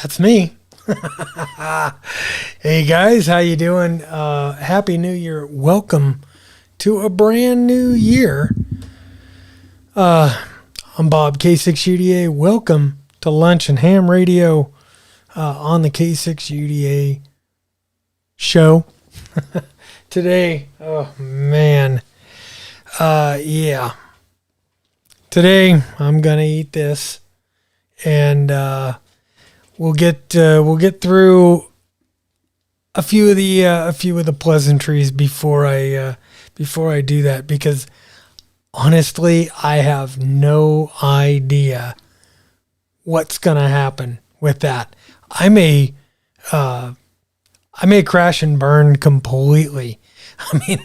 That's me. Hey guys, how you doing? Happy New Year. Welcome to a brand new year. I'm Bob, K6UDA. Welcome to Lunch and Ham Radio on the K6UDA show. Today, oh man. Yeah. Today, I'm going to eat this and we'll get through a few of the pleasantries before I do that, because honestly, I have no idea what's gonna happen with that. I may crash and burn completely. I mean,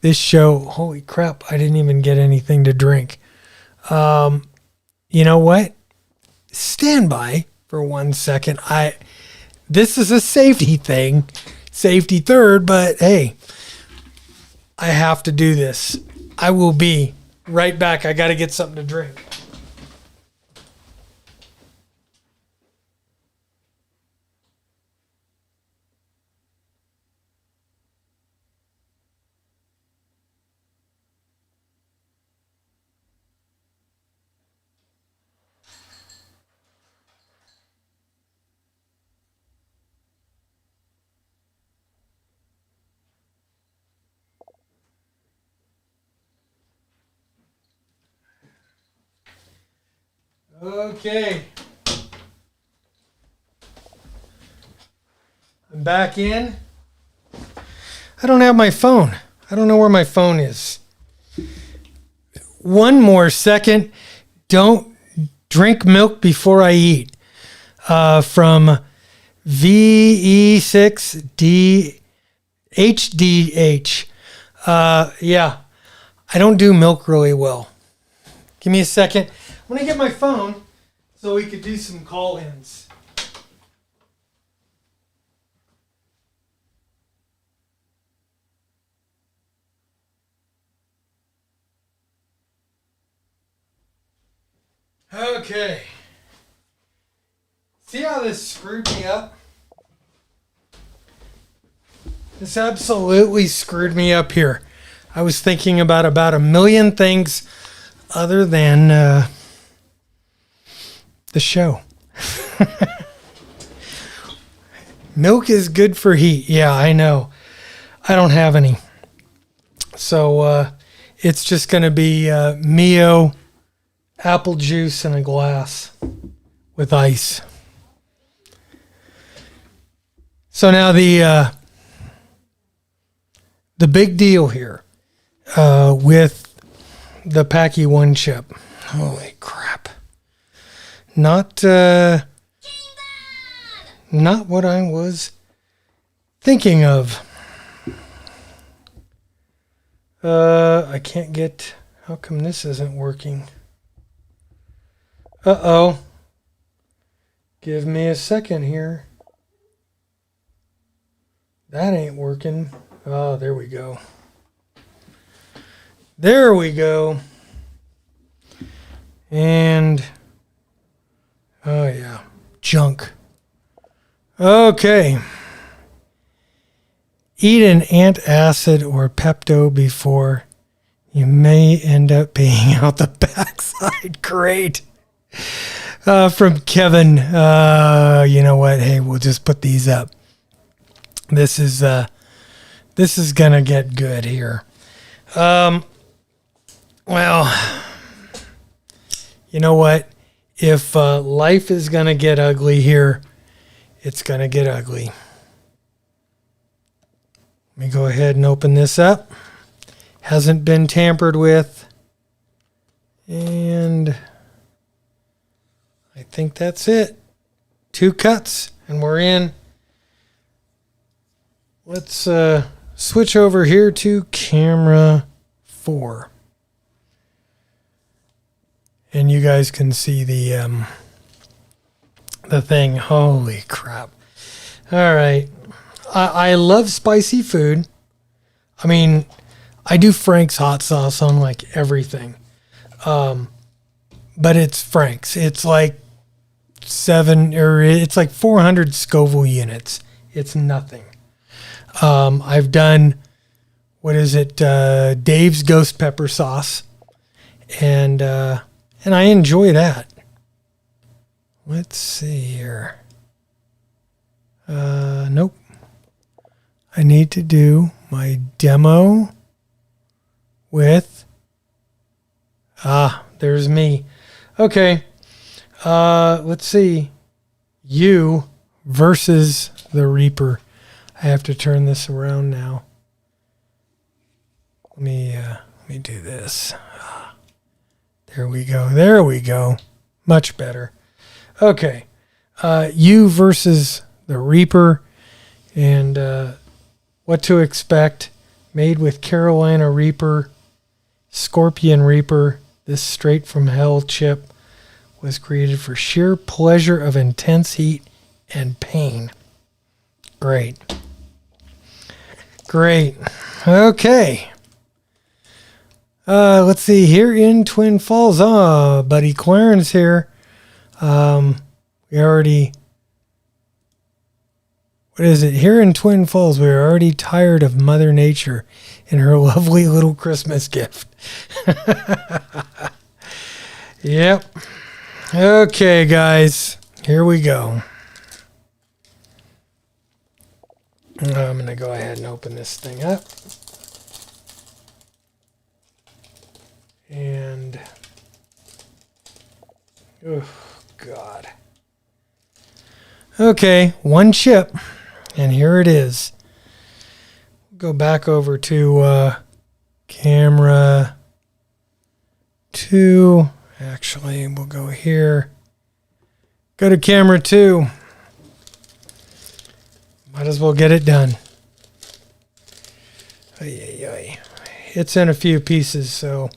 this show, holy crap, I didn't even get anything to drink. You know what? Stand by for 1 second. This is a safety thing, safety third, but hey, I have to do this. I will be right back. I got to get something to drink. Okay. I'm back in. I don't have my phone. I don't know where my phone is. One more second. Don't drink milk before I eat. From VE6DHDH. Yeah. I don't do milk really well. Give me a second. I'm going to get my phone so we could do some call-ins. Okay. See how this screwed me up? This absolutely screwed me up here. I was thinking about a million things other than the show. Milk is good for heat. Yeah, I know. I don't have any. So it's just going to be Mio, apple juice, and a glass with ice. So now the big deal here with the Paqui One Chip. Holy crap. Not what I was thinking of. I can't get... How come this isn't working? Uh-oh. Give me a second here. That ain't working. Oh, there we go. There we go. And... oh, yeah. Junk. Okay. Eat an antacid or Pepto before you may end up peeing out the backside. Great. From Kevin. You know what? Hey, we'll just put these up. This is going to get good here. Well, you know what? If life is going to get ugly here, it's going to get ugly. Let me go ahead and open this up. Hasn't been tampered with. And I think that's it. 2 cuts and we're in. Let's switch over here to camera 4. And you guys can see the thing. Holy crap. All right. I love spicy food. I mean, I do Frank's hot sauce on like everything. But it's Frank's. It's like it's like 400 Scoville units. It's nothing. I've done, what is it? Dave's Ghost Pepper Sauce. And I enjoy that. Let's see here. Nope. I need to do my demo with, there's me. Okay. Let's see. You versus the Reaper. I have to turn this around now. Let me do this. There we go. There we go. Much better. Okay. You versus the Reaper, and what to expect. Made with Carolina Reaper, Scorpion Reaper. This straight from hell chip was created for sheer pleasure of intense heat and pain. Great. Great. Okay. Let's see. Here in Twin Falls. Buddy Clarence here. We already... What is it? Here in Twin Falls, we're already tired of Mother Nature and her lovely little Christmas gift. Yep. Okay, guys. Here we go. I'm going to go ahead and open this thing up. And... oh, God. Okay, one chip. And here it is. Go back over to camera 2. Actually, we'll go here. Go to camera 2. Might as well get it done. Ay, ay, ay. It's in a few pieces, so...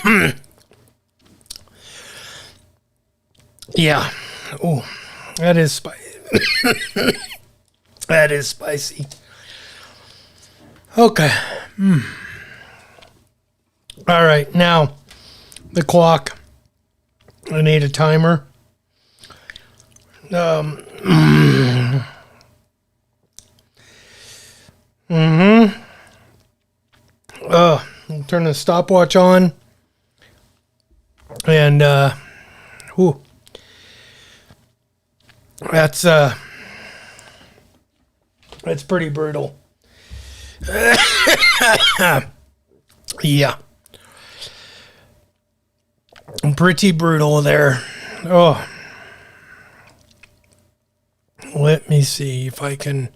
Oh. Yeah. Oh, that is spicy. That is spicy. Okay. All right. Now, the clock. I need a timer. I'll turn the stopwatch on. And, that's pretty brutal. Yeah. Pretty brutal there. Oh. Let me see if I can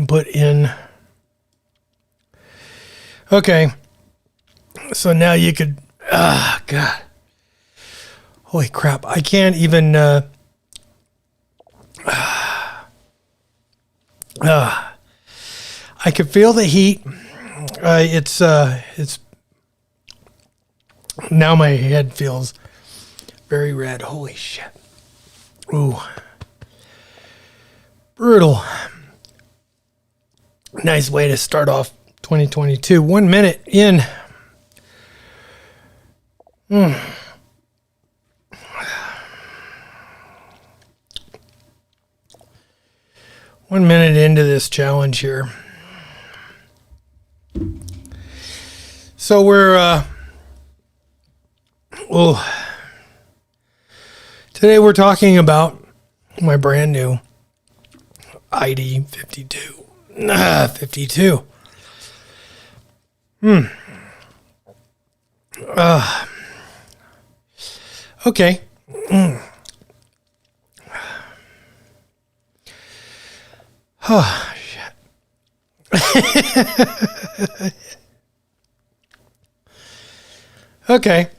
put in. Okay. So now you could, God. Holy crap. I can't even, I can feel the heat. It's now my head feels very red. Holy shit. Ooh. Brutal. Nice way to start off 2022. 1 minute in. 1 minute into this challenge here. So we're, today we're talking about my brand new ID-52. 52. Okay. Oh, shit. Okay.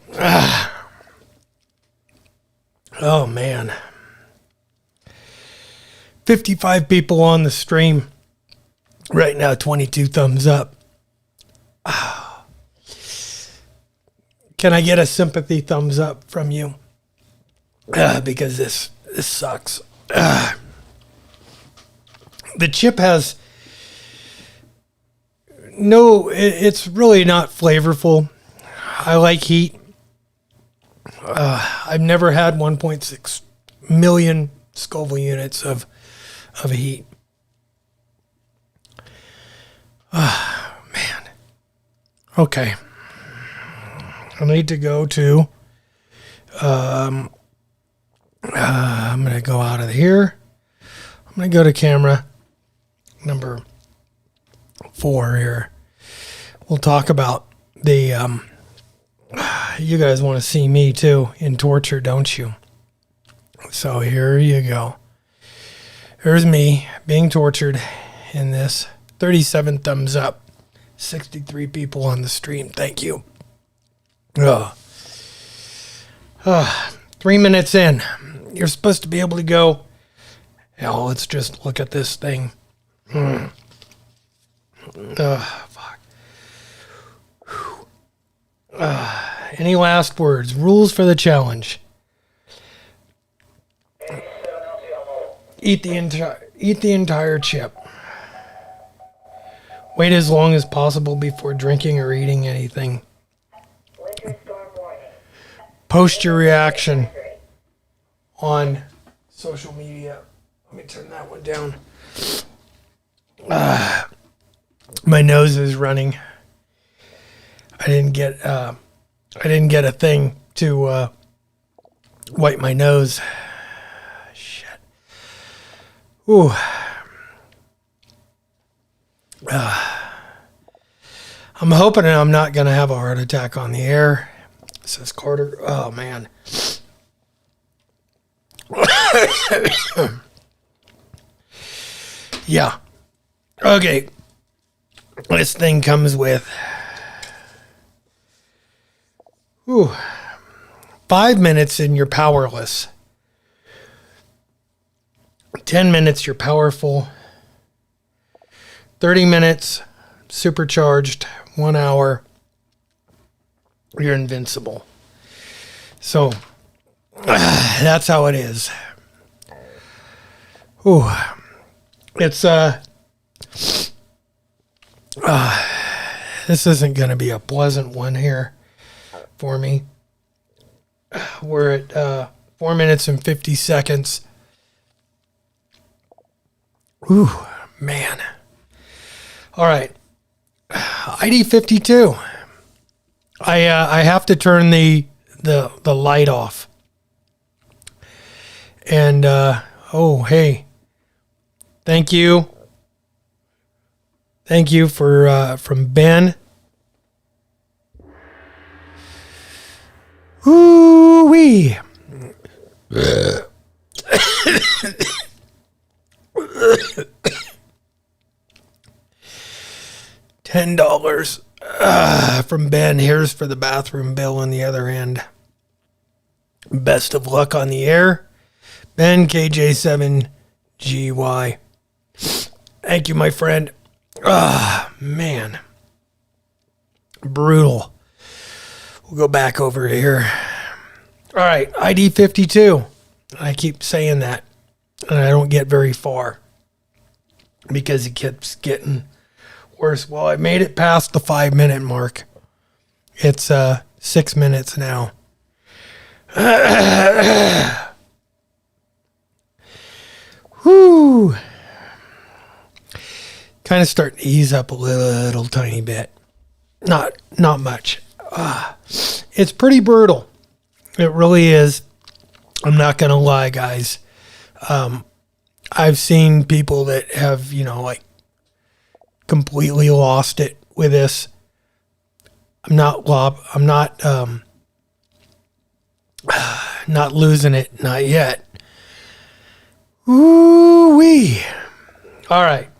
Oh, man. 55 people on the stream. Right now, 22 thumbs up. Can I get a sympathy thumbs up from you? Because this sucks. The chip has no, it's really not flavorful. I like heat. I've never had 1.6 million Scoville units of heat. Man. Okay. I need to go to, I'm going to go out of here. I'm going to go to camera number 4 here. We'll talk about the, you guys want to see me too in torture, don't you? So here you go. Here's me being tortured in this. 37 thumbs up. 63 people on the stream. Thank you. 3 minutes in. You're supposed to be able to go. Hell, let's just look at this thing. Fuck. Any last words? Rules for the challenge. Eat the entire chip. Wait as long as possible before drinking or eating anything. Post your reaction on social media. Let me turn that one down. My nose is running. I didn't get a thing to wipe my nose. Shit. Ooh. I'm hoping I'm not going to have a heart attack on the air, says Carter. Oh, man. Yeah. Okay. This thing comes with 5 minutes and you're powerless. 10 minutes, you're powerful. 30 minutes, supercharged. 1 hour, you're invincible. So, that's how it is. Ooh. It's, this isn't going to be a pleasant one here for me. We're at 4 minutes and 50 seconds. Ooh, man. All right. ID-52. I have to turn the light off. And, oh, hey. Thank you. Thank you for, from Ben. Ooh-wee. $10 from Ben. Here's for the bathroom bill on the other end. Best of luck on the air. Ben, KJ7GY. Thank you, my friend. Man. Brutal. We'll go back over here. All right, ID-52. I keep saying that, and I don't get very far because it keeps getting worse. Well, I made it past the 5 minute mark. It's 6 minutes now. Whoo. Kind of starting to ease up a little tiny bit. Not much. It's pretty brutal. It really is. I'm not going to lie, guys. I've seen people that have, like, completely lost it with this. I'm not losing it, not yet. Ooh-wee. All right.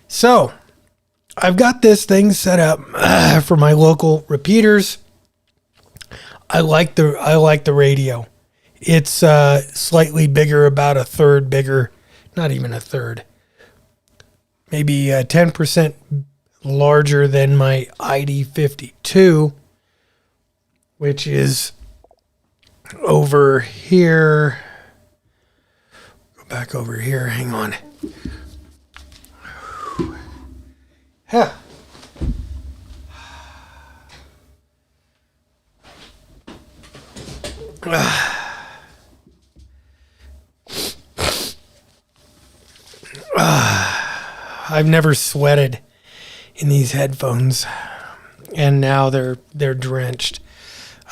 So, I've got this thing set up for my local repeaters. I like the radio. It's slightly bigger, about a third bigger, not even a third, maybe 10% larger than my ID-52, which is over here. Go back over here. Hang on. Huh. I've never sweated in these headphones, and now they're drenched.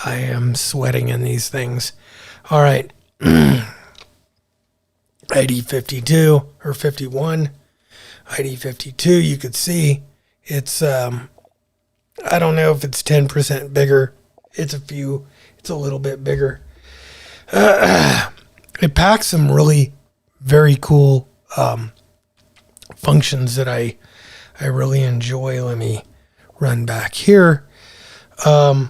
I am sweating in these things. All right. ID-52 or 51. ID-52, you could see it's, I don't know if it's 10% bigger. It's a little bit bigger. It packs some really very cool functions that I really enjoy. Let me run back here. Oh,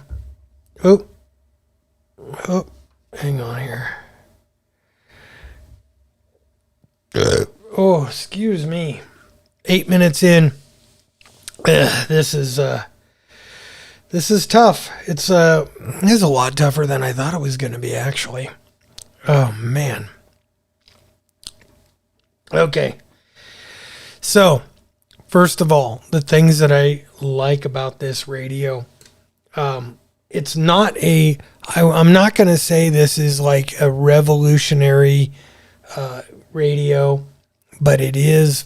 hang on here. Oh, excuse me. 8 minutes in. This is tough. It's a lot tougher than I thought it was going to be, actually. Oh, man. Okay. So, first of all, the things that I like about this radio, it's not I'm not going to say this is like a revolutionary radio, but it is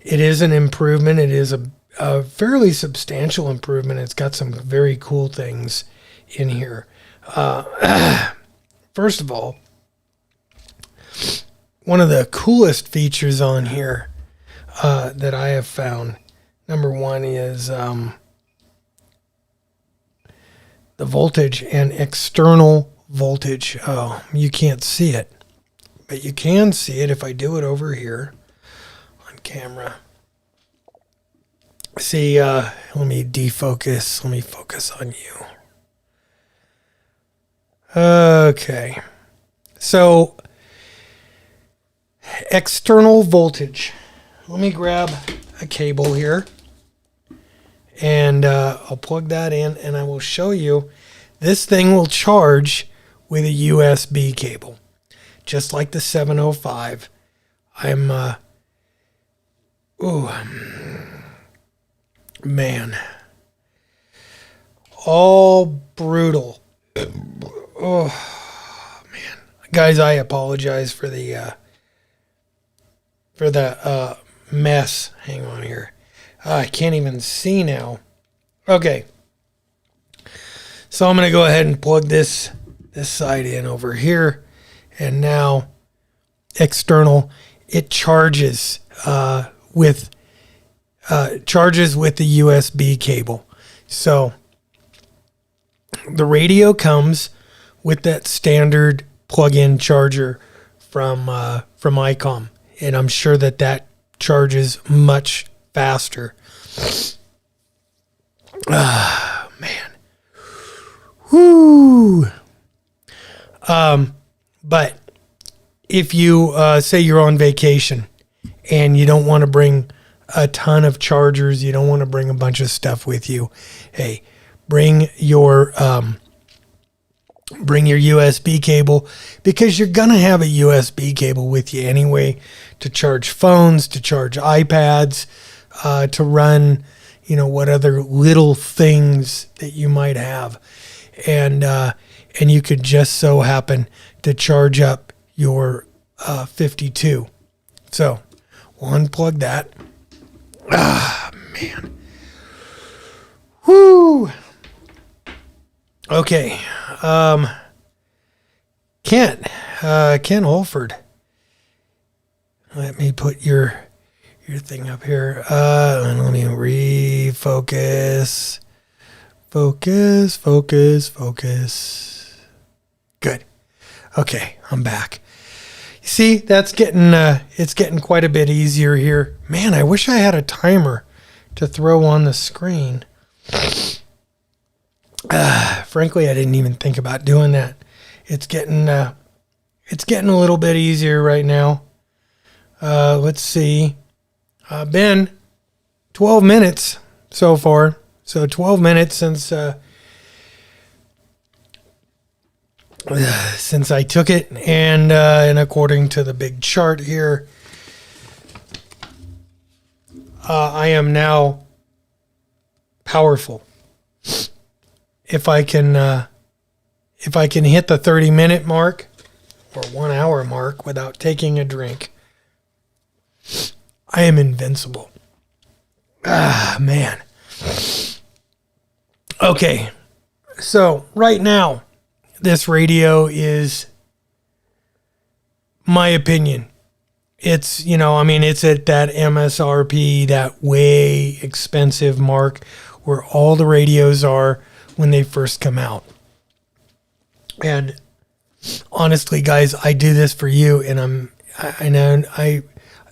an improvement. It is a fairly substantial improvement. It's got some very cool things in here. First of all, one of the coolest features on here that I have found, number one, is the voltage and external voltage. Oh, you can't see it, but you can see it if I do it over here on camera. See, let me defocus. Let me focus on you. Okay. So, external voltage. Let me grab a cable here, and I'll plug that in, and I will show you. This thing will charge with a USB cable, just like the 705. Man, all brutal. Oh man, guys, I apologize for the mess. Hang on here. I can't even see now. Okay, so I'm gonna go ahead and plug this side in over here, and now external. It charges with the USB cable. So the radio comes with that standard plug-in charger from Icom, and I'm sure that charges much faster. Ah, man. Whoo. But if you say you're on vacation and you don't want to bring a ton of chargers, you don't want to bring a bunch of stuff with you, hey, bring your USB cable, because you're gonna have a USB cable with you anyway, to charge phones, to charge iPads, to run, what other little things that you might have, and you could just so happen to charge up your 52. So we'll unplug that. Ah, man. Whoo. Okay. Ken Holford. Let me put your thing up here. Let me refocus. Focus. Good. Okay, I'm back. See, that's it's getting quite a bit easier here. Man, I wish I had a timer to throw on the screen. Frankly, I didn't even think about doing that. It's getting a little bit easier right now. Let's see. Been 12 minutes so far. So 12 minutes since I took it, and according to the big chart here, I am now powerful. If I can hit the 30-minute mark or 1 hour mark without taking a drink, I am invincible. Man. Okay. So right now, this radio is my opinion. It's, it's at that MSRP, that way expensive mark where all the radios are when they first come out. And honestly, guys, I do this for you, and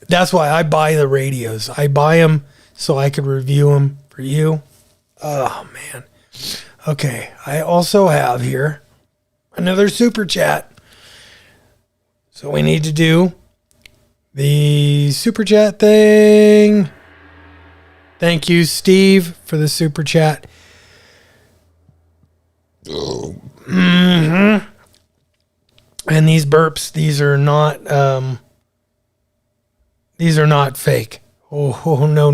that's why I buy the radios. I buy them so I could review them for you. Oh, man. Okay. I also have here another super chat. So we need to do the super chat thing. Thank you, Steve, for the super chat. Mm-hmm. And these burps, these are not fake. Oh no.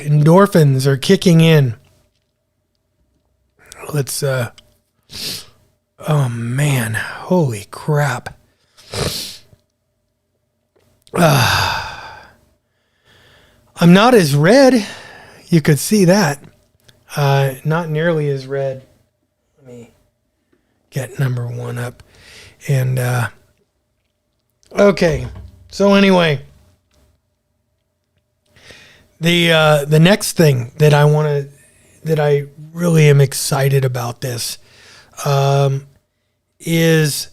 Endorphins are kicking in. Let's oh man, holy crap. I'm not as red. You could see that. Not nearly as red. Let me get number one up. And okay. So anyway, the next thing that I really am excited about this is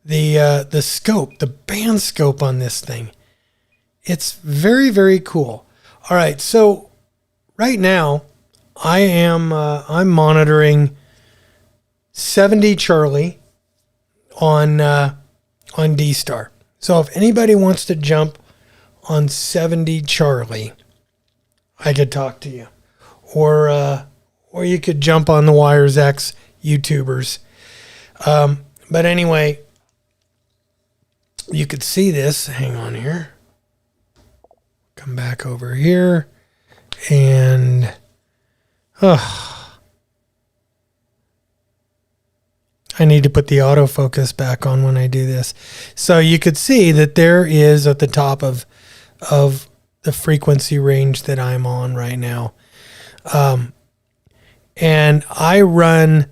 the scope, the band scope on this thing. It's very, very cool. All right, so right now I'm monitoring 70 Charlie on D-Star. So if anybody wants to jump on 70 Charlie, I could talk to you. Or you could jump on the Wires X YouTubers. But anyway, you could see this. Hang on here. Come back over here. And I need to put the autofocus back on when I do this. So you could see that there is at the top of the frequency range that I'm on right now. And I run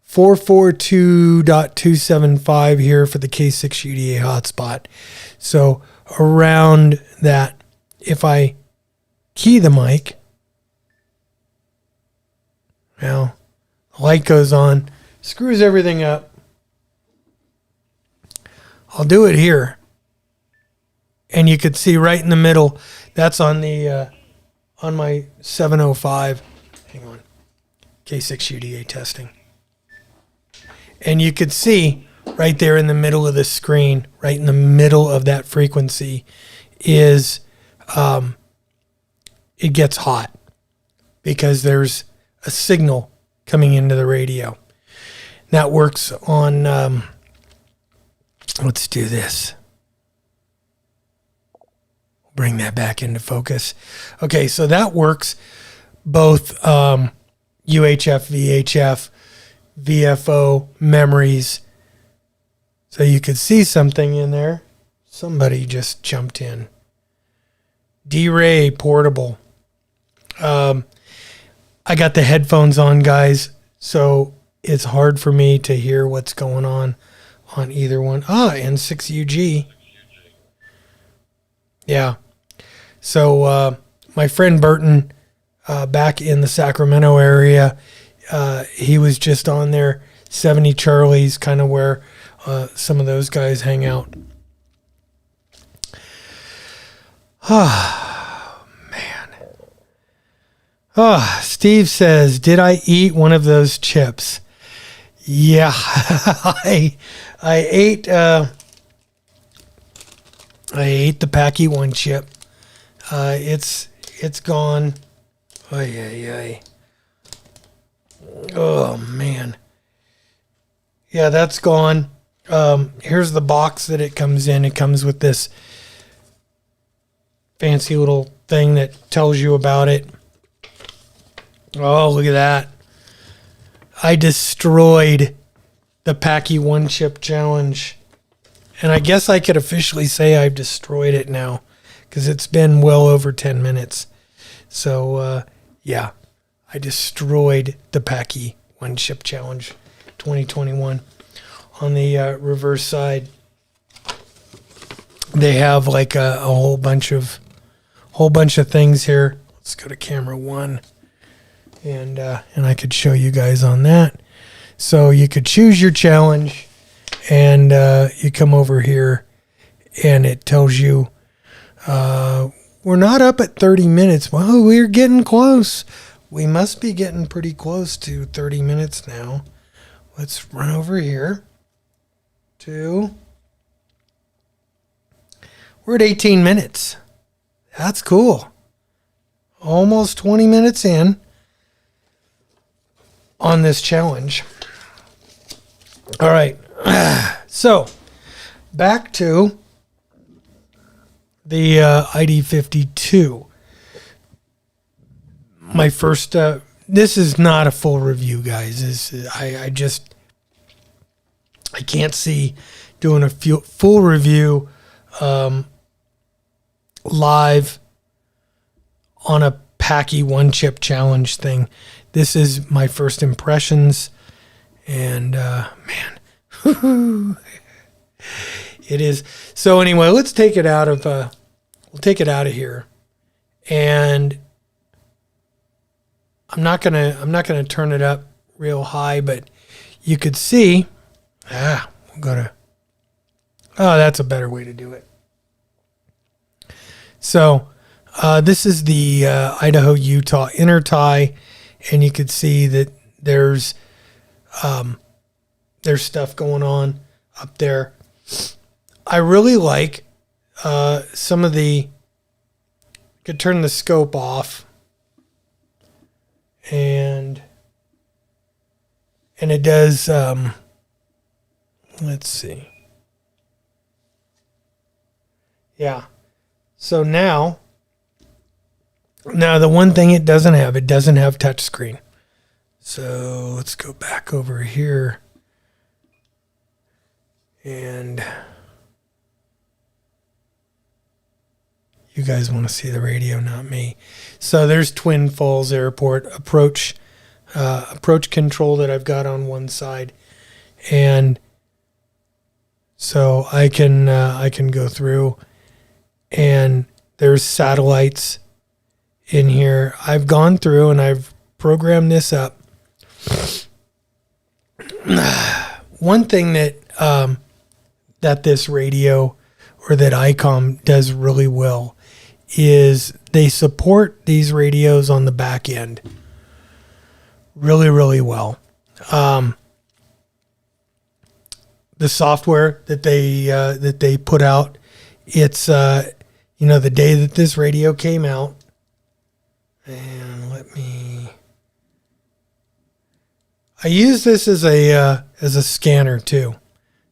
442.275 here for the K6 UDA hotspot. So around that, if I key the mic, now the light goes on, screws everything up. I'll do it here. And you could see right in the middle, that's on the on my 705. Hang on. K6 UDA testing. And you could see right there in the middle of the screen, right in the middle of that frequency is it gets hot because there's a signal coming into the radio. That works on let's do this. Bring that back into focus. Okay, so that works both UHF, VHF, VFO memories. So you could see something in there. Somebody just jumped in. D-Ray portable. I got the headphones on, guys, so it's hard for me to hear what's going on either one. N6UG. Yeah. So my friend Burton, back in the Sacramento area, he was just on there. 70 Charlie's kind of where some of those guys hang out. Oh, Steve says, did I eat one of those chips? Yeah, I ate I ate the Paqui One Chip. It's gone. Ay, ay, ay. Oh man. Yeah, that's gone. Here's the box that it comes in. It comes with this fancy little thing that tells you about it. Oh, look at that. I destroyed the Paqui One Chip Challenge. And I guess I could officially say I've destroyed it now because it's been well over 10 minutes. So, yeah, I destroyed the Paqui One Chip Challenge 2021. On the reverse side, they have like a whole bunch of things here. Let's go to camera 1. And I could show you guys on that. So you could choose your challenge, and you come over here, and it tells you we're not up at 30 minutes. Well, we're getting close. We must be getting pretty close to 30 minutes now. Let's run over here to. We're at 18 minutes. That's cool. Almost 20 minutes in on this challenge. All right. So back to the ID-52. My first, this is not a full review, guys. I can't see doing a full review live on a Paqui One Chip Challenge thing. This is my first impressions, and man, it is. So anyway, let's take it out of. We'll take it out of here, and I'm not gonna turn it up real high, but you could see. We'll go to. Oh, that's a better way to do it. So. This is the Idaho-Utah intertie, and you can see that there's stuff going on up there. I really like some of the. Could turn the scope off, and it does. Let's see. Yeah. So now. Now, the one thing it doesn't have touchscreen. So let's go back over here. And you guys want to see the radio, not me. So there's Twin Falls Airport approach control that I've got on one side. And so I can go through, and there's satellites in here. I've gone through and I've programmed this up. One thing that that this radio or that Icom does really well is they support these radios on the back end really, really well. The software that they put out, it's the day that this radio came out. And I use this as a scanner too.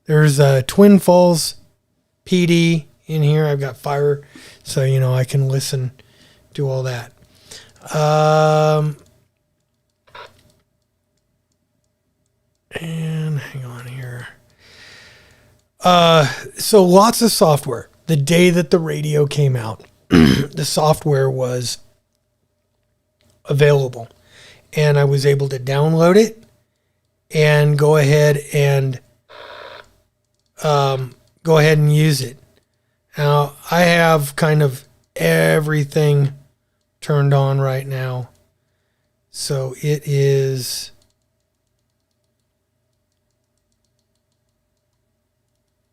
There's a Twin Falls PD in here. I've got fire, so I can listen, do all that. And hang on here. So lots of software. The day that the radio came out, the software was available, and I was able to download it and go ahead and use it. Now I have kind of everything turned on right now, so it is.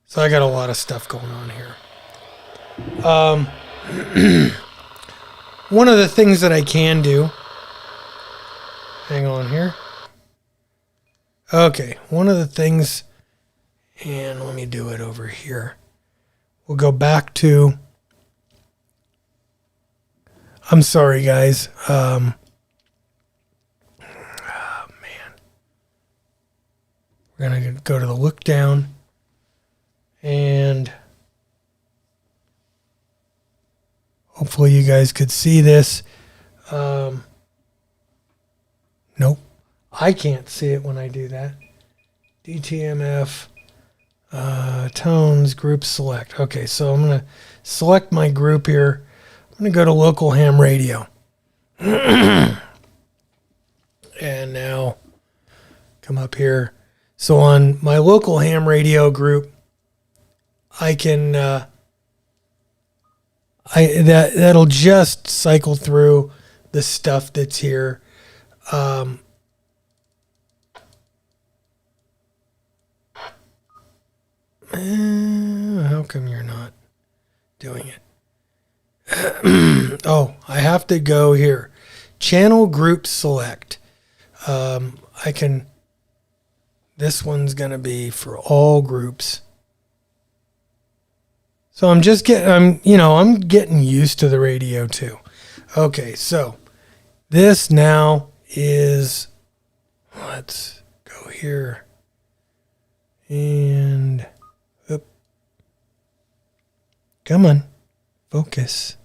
So I got a lot of stuff going on here. One of the things that I can do hang on here. Okay, one of the things, and let me do it over here. We'll go back to, I'm sorry guys. Oh man. We're going to go to the look down and hopefully you guys could see this. Nope. I can't see it when I do that. DTMF, tones, group select. Okay, so I'm going to select my group here. I'm going to go to local ham radio. And now come up here. So on my local ham radio group, I can, that'll just cycle through the stuff that's here. How come you're not doing it? Oh, I have to go here. Channel group select. I can, this one's going to be for all groups. So I'm getting used to the radio too. Okay, so this now is, let's go here and up. Come on, focus.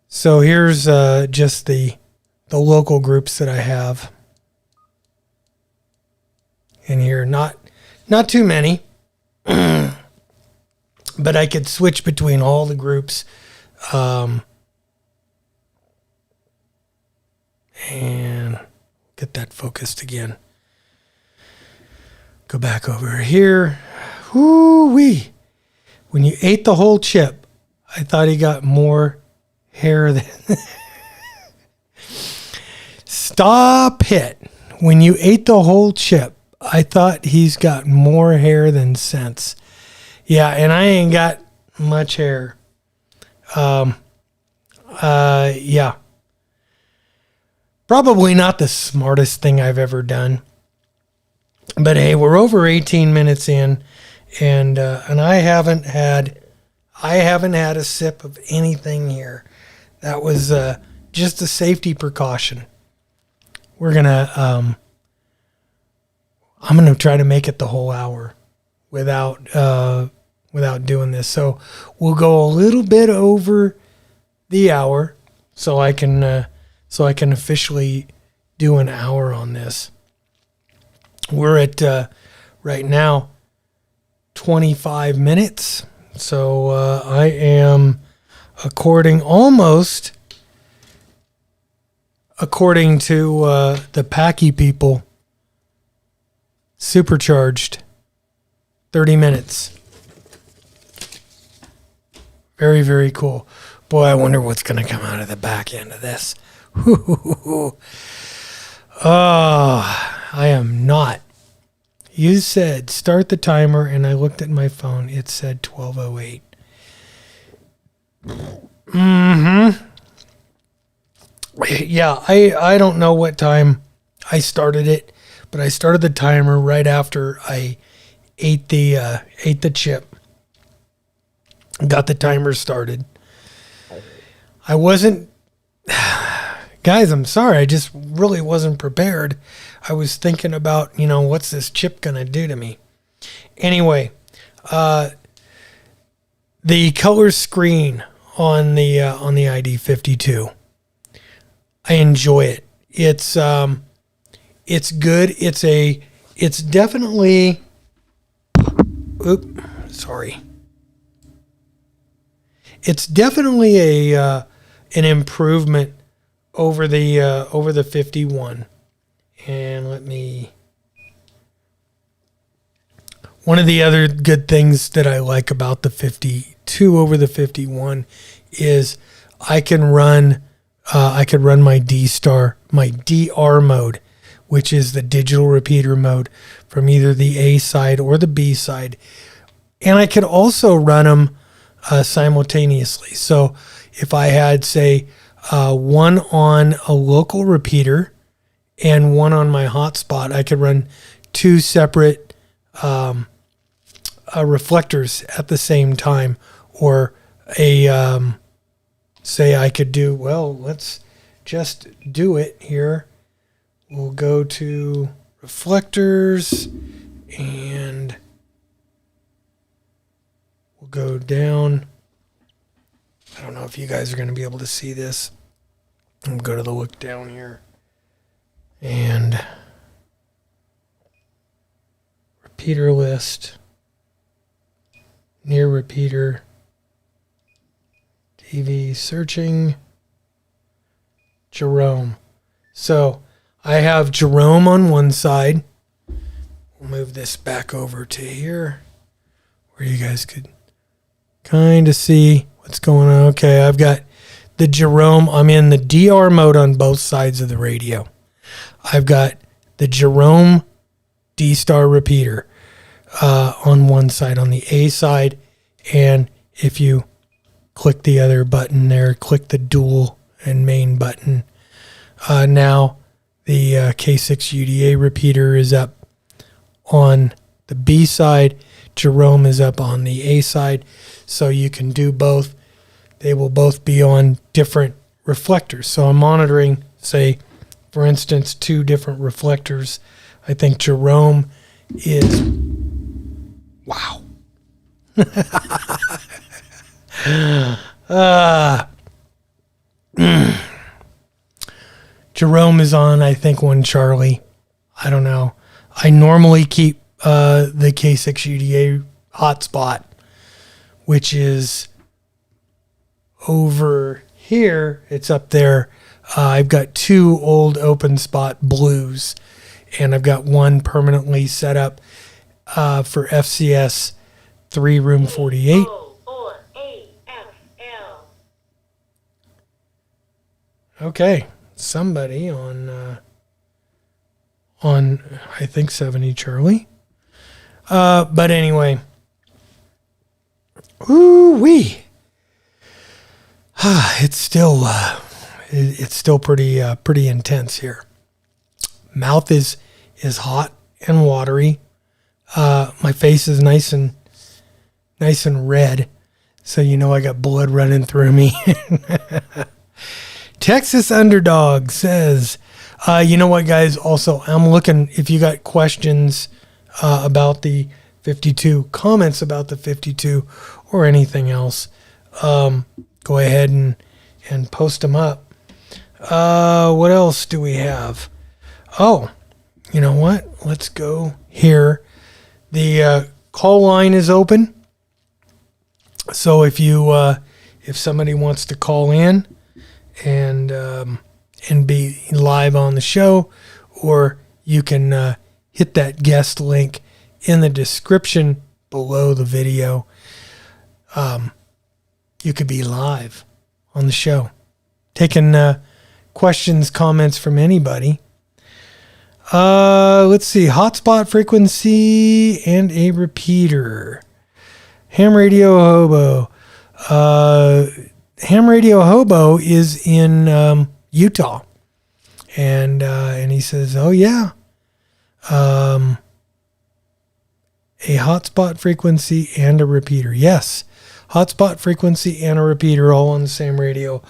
So here's just the local groups that I have in here. Not too many, but I could switch between all the groups. And get that focused again. Go back over here. Whoo-wee. When you ate the whole chip, I thought he got more hair than... Stop it. When you ate the whole chip, I thought he's got more hair than sense. Yeah, and I ain't got much hair. Yeah. Probably not the smartest thing I've ever done. But hey, we're over 18 minutes in, and I haven't had a sip of anything here. That was just a safety precaution. We're gonna I'm gonna try to make it the whole hour without doing this. So we'll go a little bit over the hour, so I can officially do an hour on this. We're at right now 25 minutes. So I am according to the Paqui people, supercharged 30 minutes. Very, very cool. Boy, I wonder what's going to come out of the back end of this. Oh, I am not. You said start the timer, and I looked at my phone. It said 12:08. Yeah, I don't know what time I started it, but I started the timer right after I ate the chip. Got the timer started. I wasn't... Guys, I'm sorry. I just really wasn't prepared. I was thinking about, what's this chip going to do to me? Anyway, the color screen on the ID-52, I enjoy it. It's good. It's definitely... Sorry. It's definitely an improvement over the 51. And one of the other good things that I like about the 52 over the 51 is I could run my my DR mode, which is the digital repeater mode, from either the A side or the B side. And I could also run them simultaneously. So if I had, say, one on a local repeater and one on my hotspot. I could run two separate reflectors at the same time, or say I could do, well, let's just do it here. We'll go to reflectors and we'll go down. I don't know if you guys are going to be able to see this. I'll go to the look down here and repeater list, near repeater, TV searching, Jerome. So I have Jerome on one side. We'll move this back over to here where you guys could kind of see what's going on. Okay, I've got the Jerome. I'm in the DR mode on both sides of the radio. I've got the Jerome D-Star repeater on one side, on the A side. And if you click the other button there, click the dual and main button. Now the K6 UDA repeater is up on the B side. Jerome is up on the A side. So you can do both. They will both be on different reflectors. So I'm monitoring, say, for instance, two different reflectors. I think Jerome is, wow. Jerome is on, I think, one Charlie. I don't know. I normally keep the K6 UDA hotspot, which is over here. It's up there. I've got two old open spot blues, and I've got one permanently set up for FCS 3 room 48. Okay, somebody on I think 70 Charlie. But anyway, ooh-wee. It's still pretty intense here. Mouth is hot and watery. My face is nice and red, so you know I got blood running through me. Texas Underdog says, you know what, guys? Also, I'm looking if you got questions about the 52, comments about the 52, or anything else. Go ahead and post them up. What else do we have? Oh, you know what? Let's go here. The call line is open. So if somebody wants to call in and be live on the show, or you can hit that guest link in the description below the video. You could be live on the show, taking questions, comments from anybody. Let's see. Hotspot frequency and a repeater. Ham Radio Hobo. Ham Radio Hobo is in Utah. And he says, oh, yeah. A hotspot frequency and a repeater. Yes. Hotspot frequency and a repeater all on the same radio,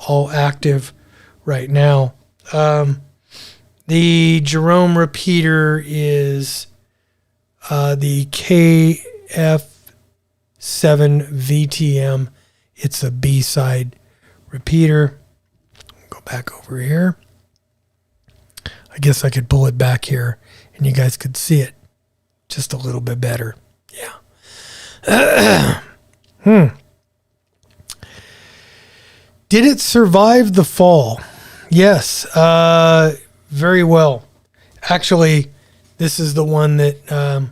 all active right now. The Jerome repeater is the KF7 VTM. It's a B-side repeater. Go back over here. I guess I could pull it back here and you guys could see it just a little bit better. Yeah. Did it survive the fall? Yes, very well. Actually, this is the one that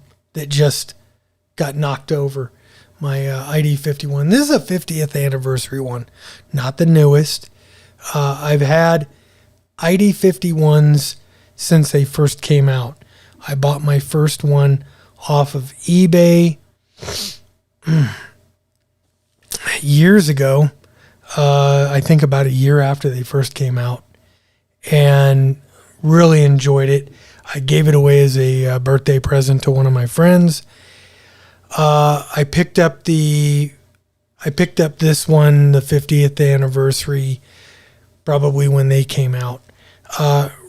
just got knocked over. My ID-51. This is a 50th anniversary one, not the newest. I've had ID-51s since they first came out. I bought my first one off of eBay years ago. I think about a year after they first came out, and really enjoyed it. I gave it away as a birthday present to one of my friends. I picked up this one, the 50th anniversary, probably when they came out.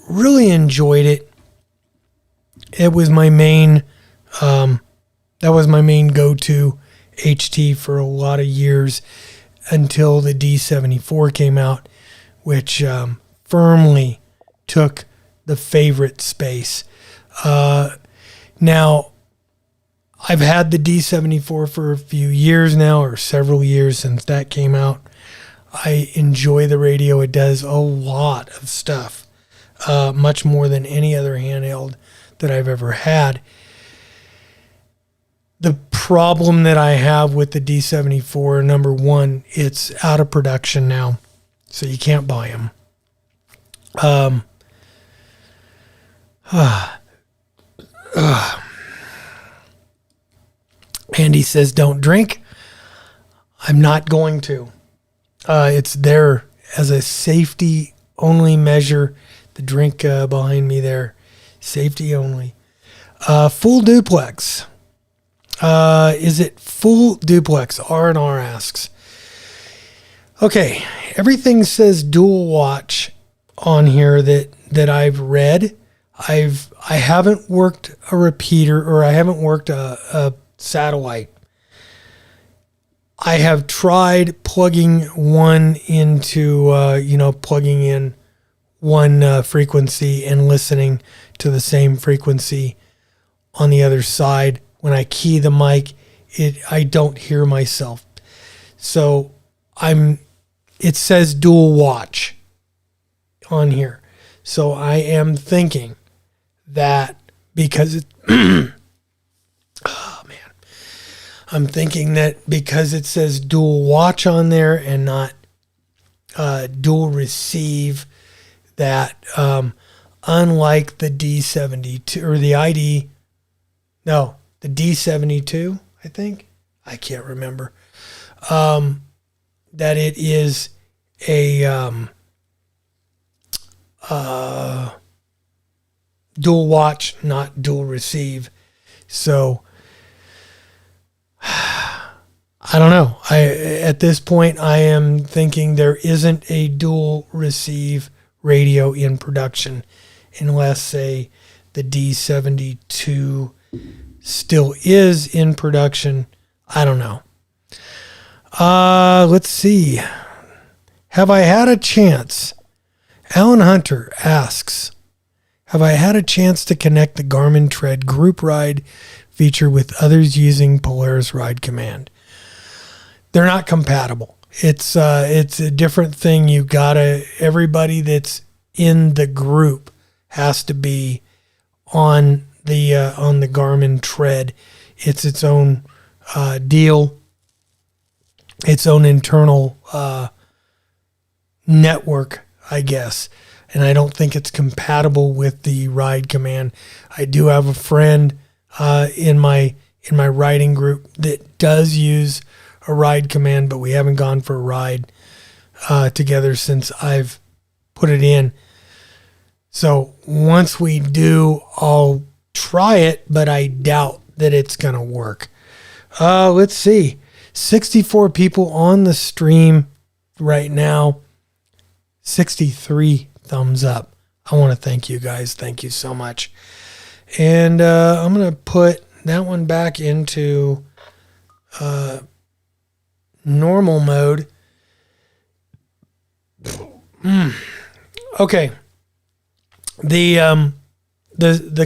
Really enjoyed it. It was my main, that was my main go-to HT for a lot of years until the D74 came out, which firmly took the favorite space. Now, I've had the D74 for a few years now, or several years since that came out. I enjoy the radio. It does a lot of stuff, much more than any other handheld that I've ever had. The problem that I have with the D74, number one, it's out of production now, so you can't buy them. Andy says, don't drink. I'm not going to. It's there as a safety only measure. The drink behind me there, safety only. Full duplex. Is it full duplex? R&R asks. Okay, everything says dual watch on here that I've read. I haven't worked a repeater, or I haven't worked a satellite. I have tried plugging one into, plugging in one frequency and listening to the same frequency on the other side. When I key the mic, I don't hear myself. So it says dual watch on here. So I am thinking that because it, I'm thinking that because it says dual watch on there and not dual receive, that unlike the D72 or the D72, I think, I can't remember, that it is a dual watch, not dual receive. So I don't know. At this point, I am thinking there isn't a dual receive radio in production, unless, say, the D72 still is in production. I don't know. Let's see. Have I had a chance? Alan Hunter asks, have I had a chance to connect the Garmin Tread group ride feature with others using Polaris Ride Command? They're not compatible. It's a different thing. Everybody that's in the group has to be on the Garmin Tread. It's its own deal, its own internal network, I guess. And I don't think it's compatible with the Ride Command. I do have a friend in my riding group that does use a Ride Command, but we haven't gone for a ride together since I've put it in. So once we do, I'll try it, but I doubt that it's going to work. Let's see. 64 people on the stream right now. 63 thumbs up. I want to thank you guys. Thank you so much. And I'm going to put that one back into normal mode. Okay. The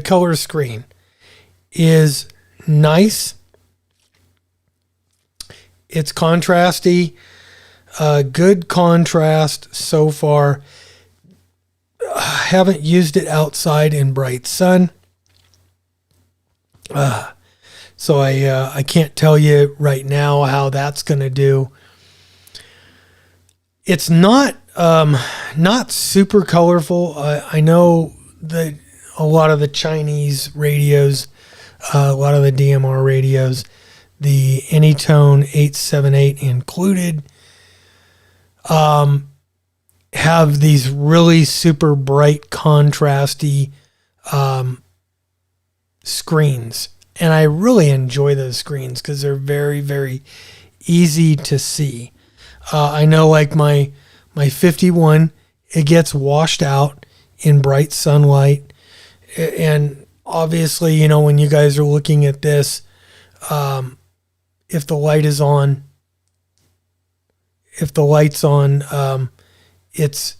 color screen is nice. It's contrasty. Good contrast so far. I haven't used it outside in bright sun. So I can't tell you right now how that's going to do. It's not super colorful. I know that a lot of the Chinese radios, a lot of the DMR radios, the Anytone 878 included, have these really super bright, contrasty screens. And I really enjoy those screens because they're very, very easy to see. I know like my 51, it gets washed out in bright sunlight. And obviously, you know, when you guys are looking at this, if the light is on, if the light's on, it's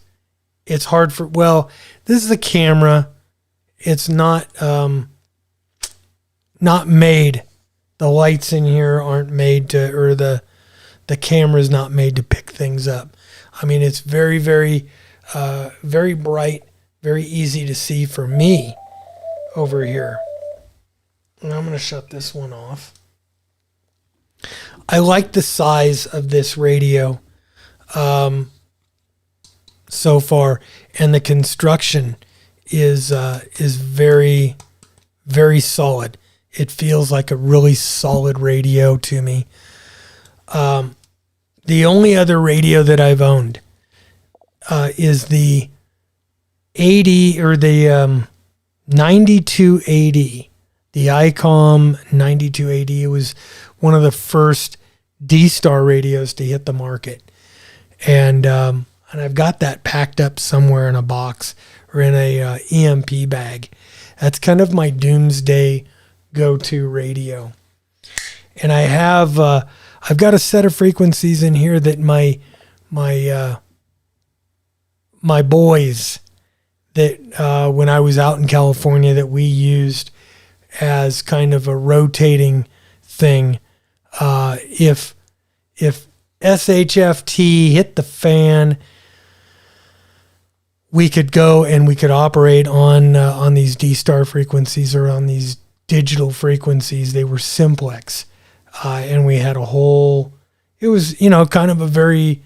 hard for, well, this is a camera. It's not made. The lights in here aren't made to, or the camera's not made to pick things up. I mean, it's very, very, very bright, very easy to see for me over here. And I'm going to shut this one off. I like the size of this radio so far, and the construction is very, very solid. It feels like a really solid radio to me. The only other radio that I've owned is the 80 or the 9280, the Icom 9280. It was one of the first D-Star radios to hit the market, and I've got that packed up somewhere in a box or in a EMP bag. That's kind of my doomsday go-to radio. And I have I've got a set of frequencies in here that my boys that when I was out in California that we used as kind of a rotating thing. If SHFT hit the fan, we could go and we could operate on these D-Star frequencies or on these digital frequencies. They were simplex, and we had a whole. It was, you know, kind of a very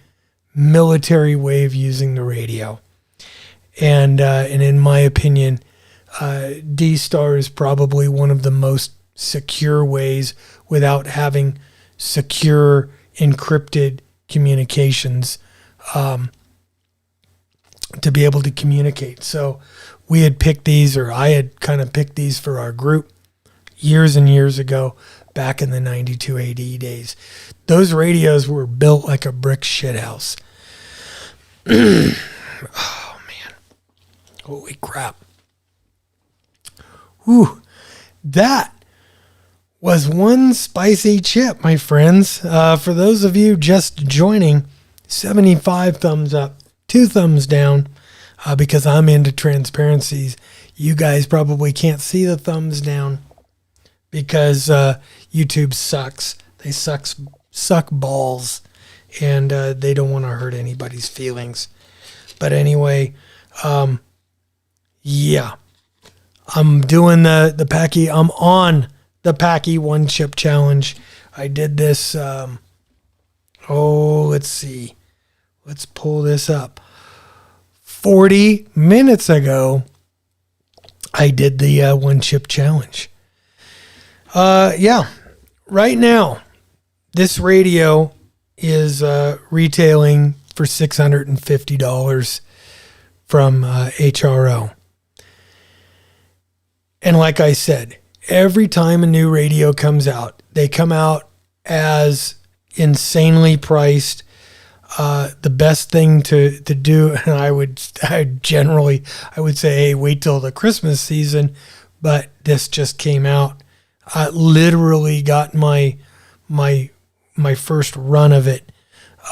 military way of using the radio, and in my opinion, D-Star is probably one of the most secure ways without having secure encrypted communications to be able to communicate. So we had picked these, or I had kind of picked these for our group years and years ago, back in the 9280 days. Those radios were built like a brick shithouse. Oh man, holy crap. Whew. That was one spicy chip, my friends. For those of you just joining, 75 thumbs up, 2 thumbs down, because I'm into transparencies. You guys probably can't see the thumbs down because YouTube sucks. They suck balls, and they don't want to hurt anybody's feelings. But anyway, yeah, I'm doing the Paqui. I'm on the Paqui One Chip challenge. I did this. Let's see. Let's pull this up. 40 minutes ago, I did the one chip challenge. Yeah, right now, this radio is retailing for $650 from HRO. And like I said, every time a new radio comes out, they come out as insanely priced. The best thing to do, and I would say, hey, wait till the Christmas season, but this just came out. I literally got my first run of it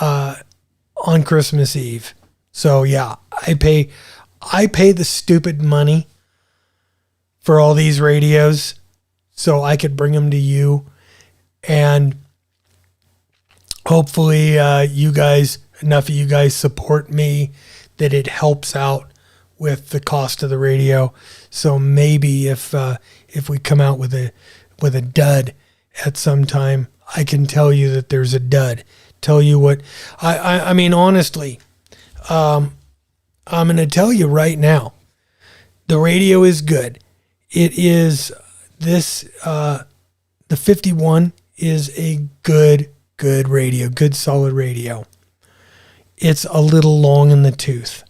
on Christmas Eve. So yeah, I pay the stupid money for all these radios so I could bring them to you, and hopefully enough of you guys support me that it helps out with the cost of the radio. So maybe if we come out with a dud at some time, I can tell you that there's a dud. Tell you what, I mean, honestly, I'm going to tell you right now, the radio is good. It is this, the 51 is a good radio, good solid radio. it's a little long in the tooth.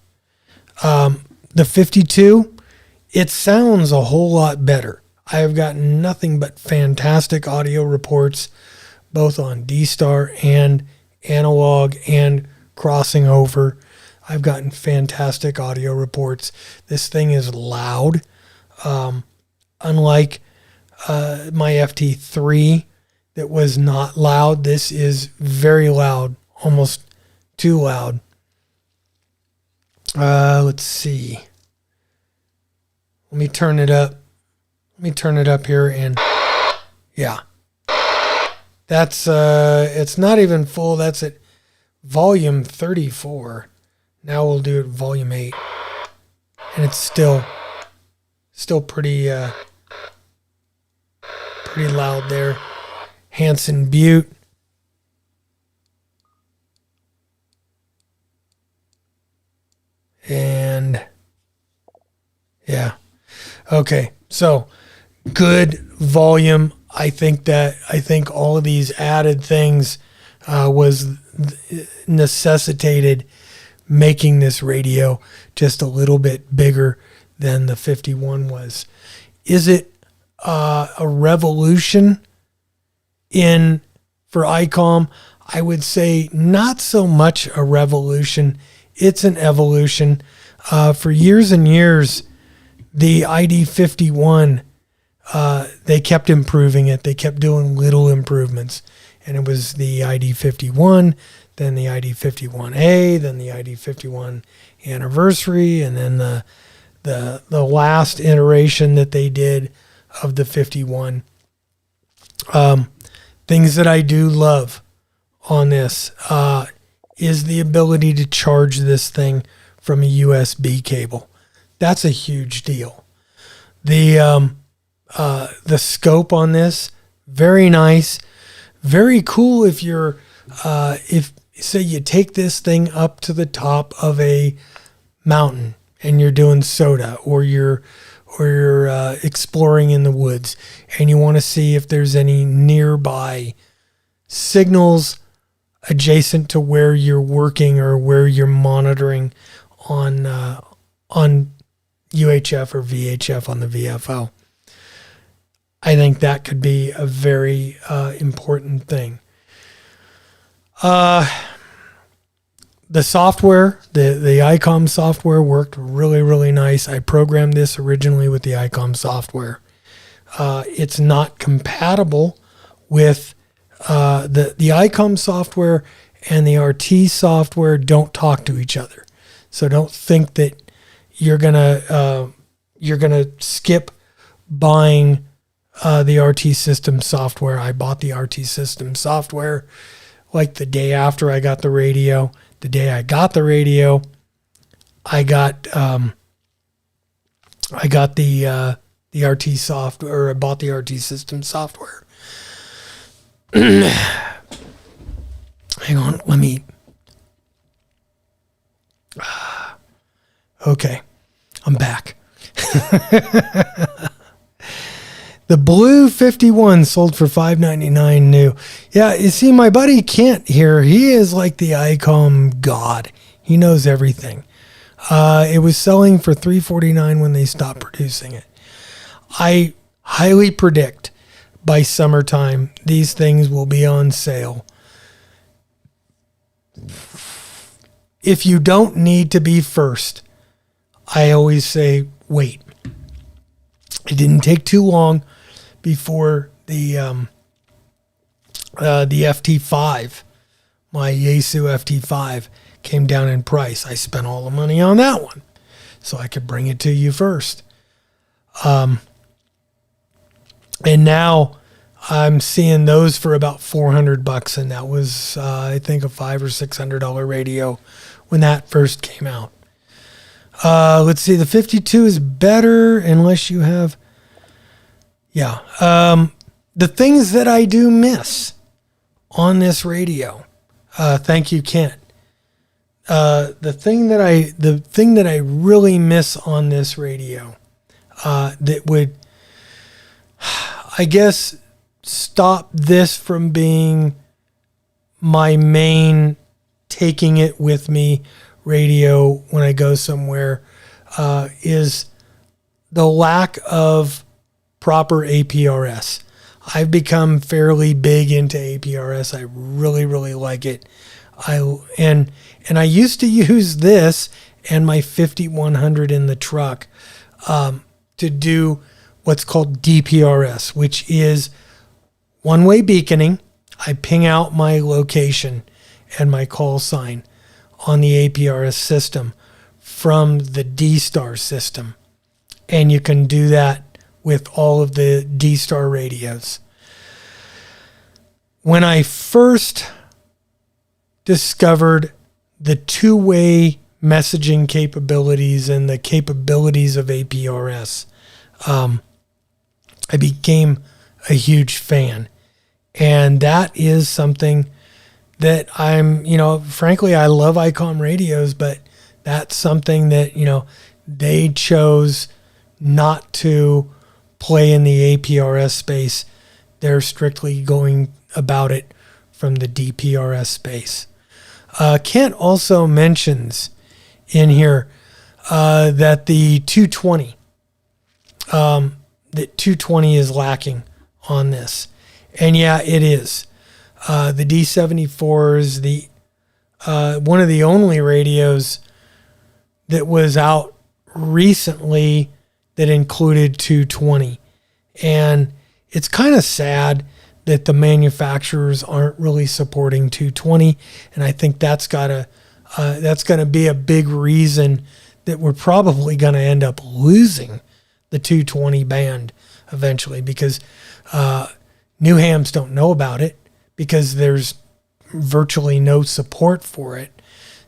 The 52, it sounds a whole lot better. I have gotten nothing but fantastic audio reports, both on D-Star and analog and crossing over. I've gotten fantastic audio reports. This thing is loud. Unlike my FT3 that was not loud, this is very loud, almost too loud. Let's see. Let me turn it up. Let me turn it up here, and yeah. That's it's not even full. That's at volume 34. Now we'll do it volume 8. And it's still pretty loud there. Hanson Butte. And yeah. Okay. So good volume. I think all of these added things was necessitated making this radio just a little bit bigger than the 51 was. Is it a revolution for ICOM? I would say not so much a revolution. It's an evolution. For years and years, the ID-51, they kept improving it. They kept doing little improvements. And it was the ID-51, then the ID-51A, then the ID-51 anniversary, and then the last iteration that they did of the 51. Things that I do love on this is the ability to charge this thing from a USB cable. That's a huge deal. The scope on this, very nice, very cool. If you're if say you take this thing up to the top of a mountain and you're doing soda, or you're exploring in the woods and you want to see if there's any nearby signals adjacent to where you're working or where you're monitoring on UHF or VHF on the VFO. I think that could be a very important thing. The software, the ICOM software worked really, really nice. I programmed this originally with the ICOM software. It's not compatible with the ICOM software, and the RT software don't talk to each other. So don't think that you're gonna skip buying the RT system software. I bought the RT system software like the day after I got the radio. The day I got the radio, I got the RT software, or I bought the RT system software. Hang on, let me. Okay, I'm back. The blue 51 sold for $5.99 new. Yeah, you see, my buddy Kent here, he is like the ICOM god. He knows everything. It was selling for $3.49 when they stopped producing it. I highly predict by summertime these things will be on sale. If you don't need to be first, I always say wait. It didn't take too long before the FT5, my Yaesu FT5, came down in price. I spent all the money on that one so I could bring it to you first. And now I'm seeing those for about $400, and that was I think a $500 or $600 radio when that first came out. Let's see, the 52 is better unless you have, the things that I do miss on this radio. Thank you, Kent. The thing that I really miss on this radio, that would, I guess, stop this from being my main taking it with me radio when I go somewhere is the lack of proper APRS. I've become fairly big into APRS. I really, really like it. And I used to use this and my 5100 in the truck to do what's called DPRS, which is one-way beaconing. I ping out my location and my call sign on the APRS system from the D-Star system. And you can do that with all of the D-Star radios. When I first discovered the two-way messaging capabilities and the capabilities of APRS, I became a huge fan. And that is something that frankly, I love Icom radios, but that's something that, they chose not to play in the APRS space. They're strictly going about it from the DPRS space. Kent also mentions in here that the 220, that 220 is lacking on this. And yeah, it is. The D74 is one of the only radios that was out recently that included 220. And it's kind of sad that the manufacturers aren't really supporting 220. And I think that's going to be a big reason that we're probably going to end up losing the 220 band eventually, because new hams don't know about it because there's virtually no support for it.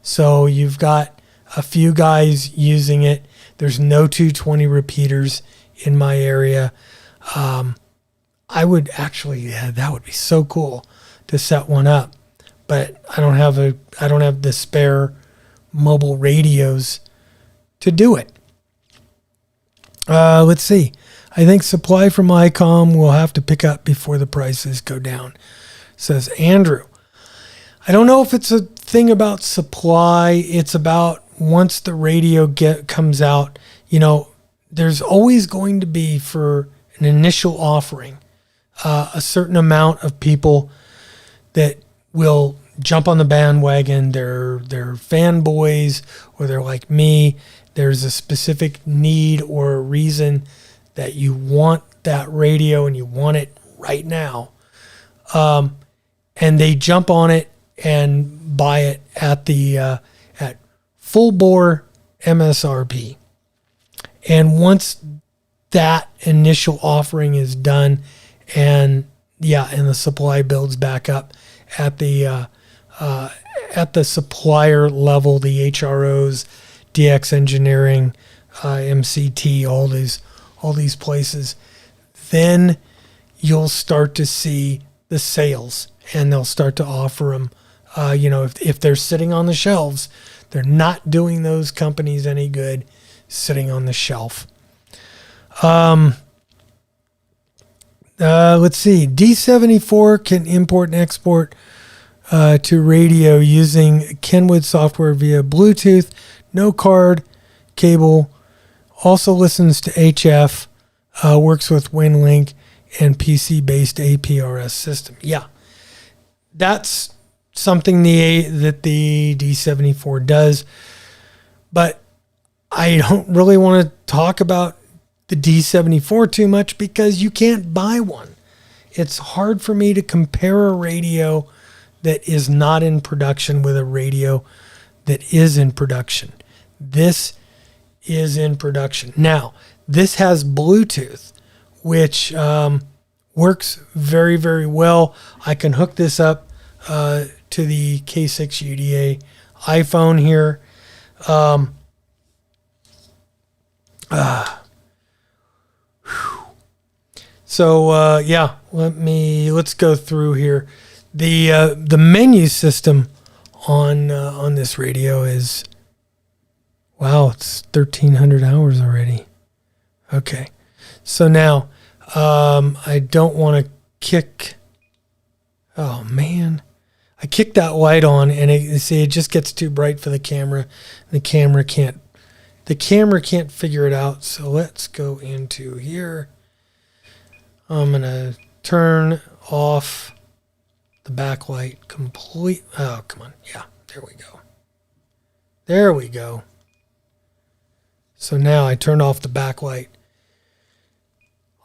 So you've got a few guys using it. There's no 220 repeaters in my area. I would actually, that would be so cool to set one up, but I don't have the spare mobile radios to do it. Let's see. I think supply from Icom will have to pick up before the prices go down, says Andrew. I don't know if it's a thing about supply. It's about once the radio comes out, there's always going to be, for an initial offering, a certain amount of people that will jump on the bandwagon. They're fanboys, or they're like me. There's a specific need or a reason that you want that radio and you want it right now. And they jump on it and buy it at at full bore MSRP. And once that initial offering is done, and the supply builds back up at the supplier level, the HROs, DX Engineering, MCT, all these places, then you'll start to see the sales, and they'll start to offer them. If they're sitting on the shelves, they're not doing those companies any good sitting on the shelf. Let's see. D74 can import and export to radio using Kenwood software via Bluetooth, no card, cable. Also listens to HF, works with WinLink and PC-based APRS system. Yeah, that's something that the D74 does. But I don't really want to talk about the D74 too much because you can't buy one. It's hard for me to compare a radio that is not in production with a radio that is in production. This is in production. Now, this has Bluetooth, which works very, very well. I can hook this up to the K6 UDA iPhone here. Let's go through here. The menu system on this radio is, wow, it's 1,300 hours already. Okay, so now I don't want to kick. Oh man, I kick that light on, and it just gets too bright for the camera. The camera can't figure it out. So let's go into here. I'm gonna turn off the backlight complete. Oh, come on. Yeah, there we go. There we go. So now I turn off the backlight.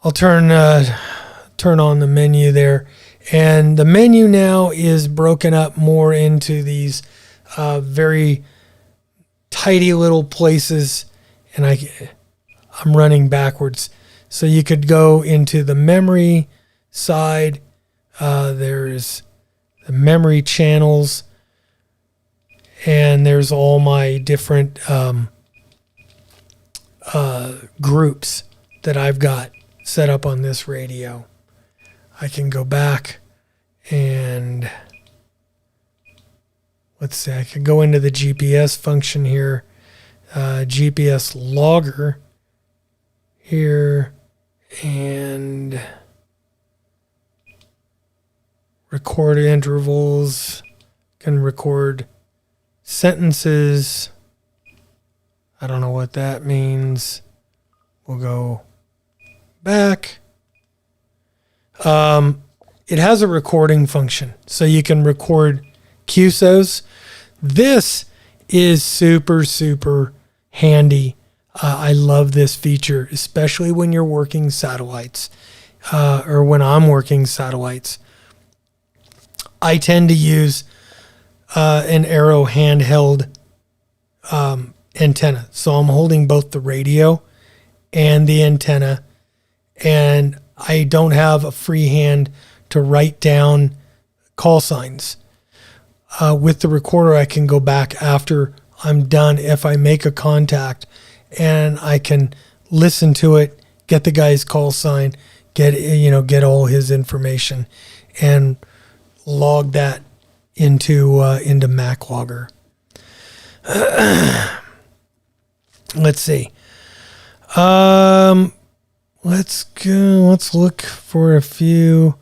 I'll turn on the menu there. And the menu now is broken up more into these very tidy little places. And I'm running backwards. So you could go into the memory side. There's the memory channels. And there's all my different groups that I've got set up on this radio. I can go back and let's see, I can go into the GPS function here, GPS logger here, and record intervals, can record sentences. I don't know what that means. We'll go back. It has a recording function, so you can record QSOs. This is super, super handy. I love this feature, especially when you're working satellites, or when I'm working satellites. I tend to use an Arrow handheld antenna. So I'm holding both the radio and the antenna, and I don't have a free hand to write down call signs. With the recorder, I can go back after I'm done if I make a contact, and I can listen to it, get the guy's call sign, get all his information, and log that into MacLogger. Let's see. Let's go. Let's look for a few.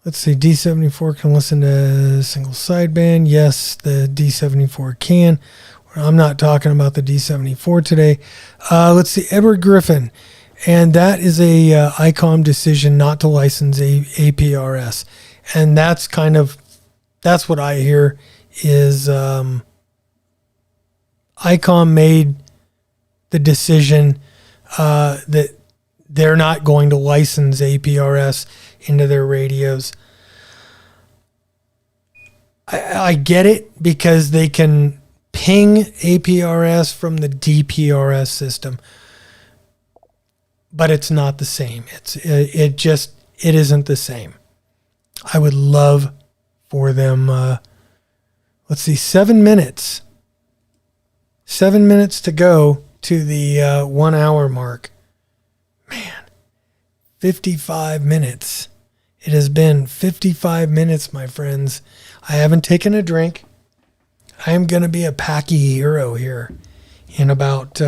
Let's see. D74 can listen to single sideband. Yes, the D74 can. I'm not talking about the D74 today. Let's see. Edward Griffin. And that is a Icom decision not to license APRS. And that's what I hear is Icom made the decision that they're not going to license APRS into their radios. I get it, because they can ping APRS from the DPRS system, but it's not the same. It isn't the same. I would love for them. Let's see, 7 minutes. 7 minutes to go to the 1 hour mark. Man, 55 minutes. It has been 55 minutes, my friends. I haven't taken a drink. I am going to be a Paqui hero here in about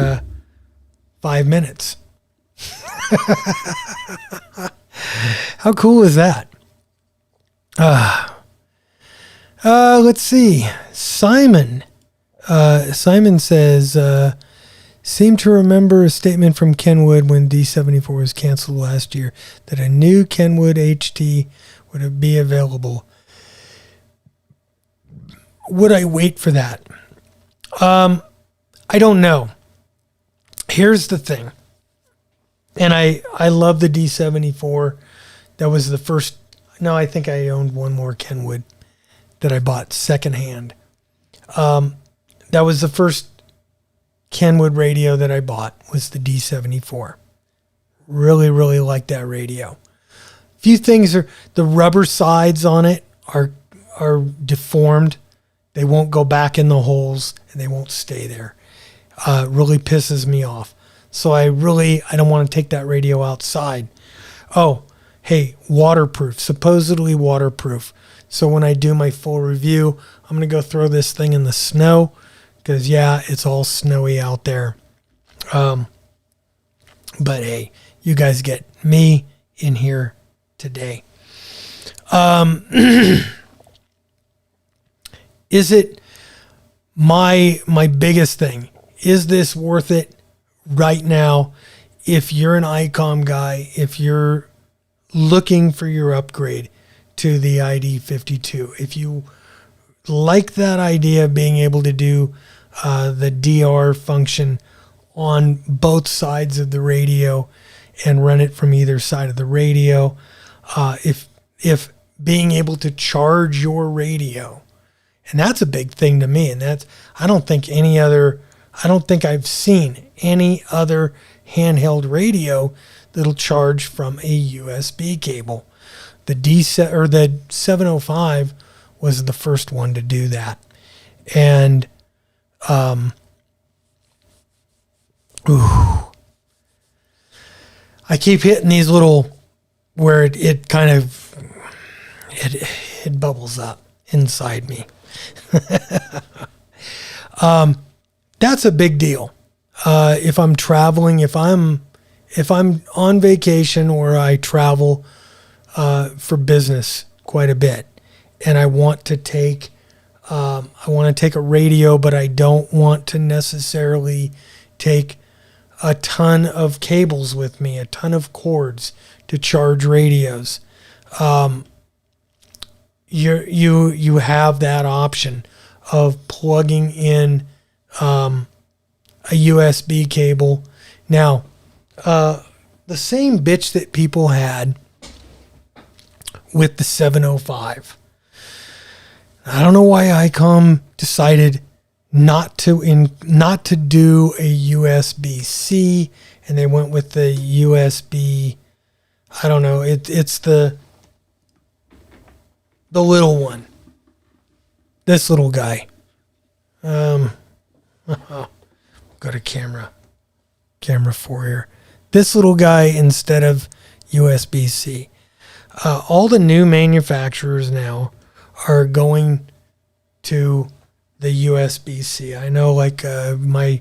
5 minutes. How cool is that? Let's see. Simon says, seem to remember a statement from Kenwood when D74 was canceled last year that a new Kenwood HT would be available. Would I wait for that? I don't know. Here's the thing. And I love the D74. That was the first. No, I think I owned one more Kenwood that I bought secondhand. That was the first Kenwood radio that I bought, was the D74. Really, really like that radio. Few things are, the rubber sides on it are deformed. They won't go back in the holes, and they won't stay there. It really pisses me off. So I don't want to take that radio outside. Oh, hey, waterproof, supposedly waterproof. So when I do my full review, I'm going to go throw this thing in the snow, because, yeah, it's all snowy out there. But, hey, you guys get me in here today. Is it my biggest thing? Is this worth it right now? If you're an Icom guy, if you're looking for your upgrade to the ID-52, if you like that idea of being able to do the DR function on both sides of the radio and run it from either side of the radio, if being able to charge your radio, and that's a big thing to me, and that's I don't think I've seen any other handheld radio that'll charge from a USB cable. The 705 was the first one to do that. And I keep hitting these little where it kind of it bubbles up inside me. That's a big deal. If I'm traveling, if I'm on vacation or I travel for business quite a bit, and I want to take a radio, but I don't want to necessarily take a ton of cables with me, a ton of cords to charge radios. You have that option of plugging in a USB cable. Now, the same bitch that people had with the 705. I don't know why Icom decided not to do a USB-C, and they went with the USB. I don't know. It's the little one. This little guy. Go to camera 4 here. This little guy instead of USB-C. All the new manufacturers now are going to the USB-C. I know, like my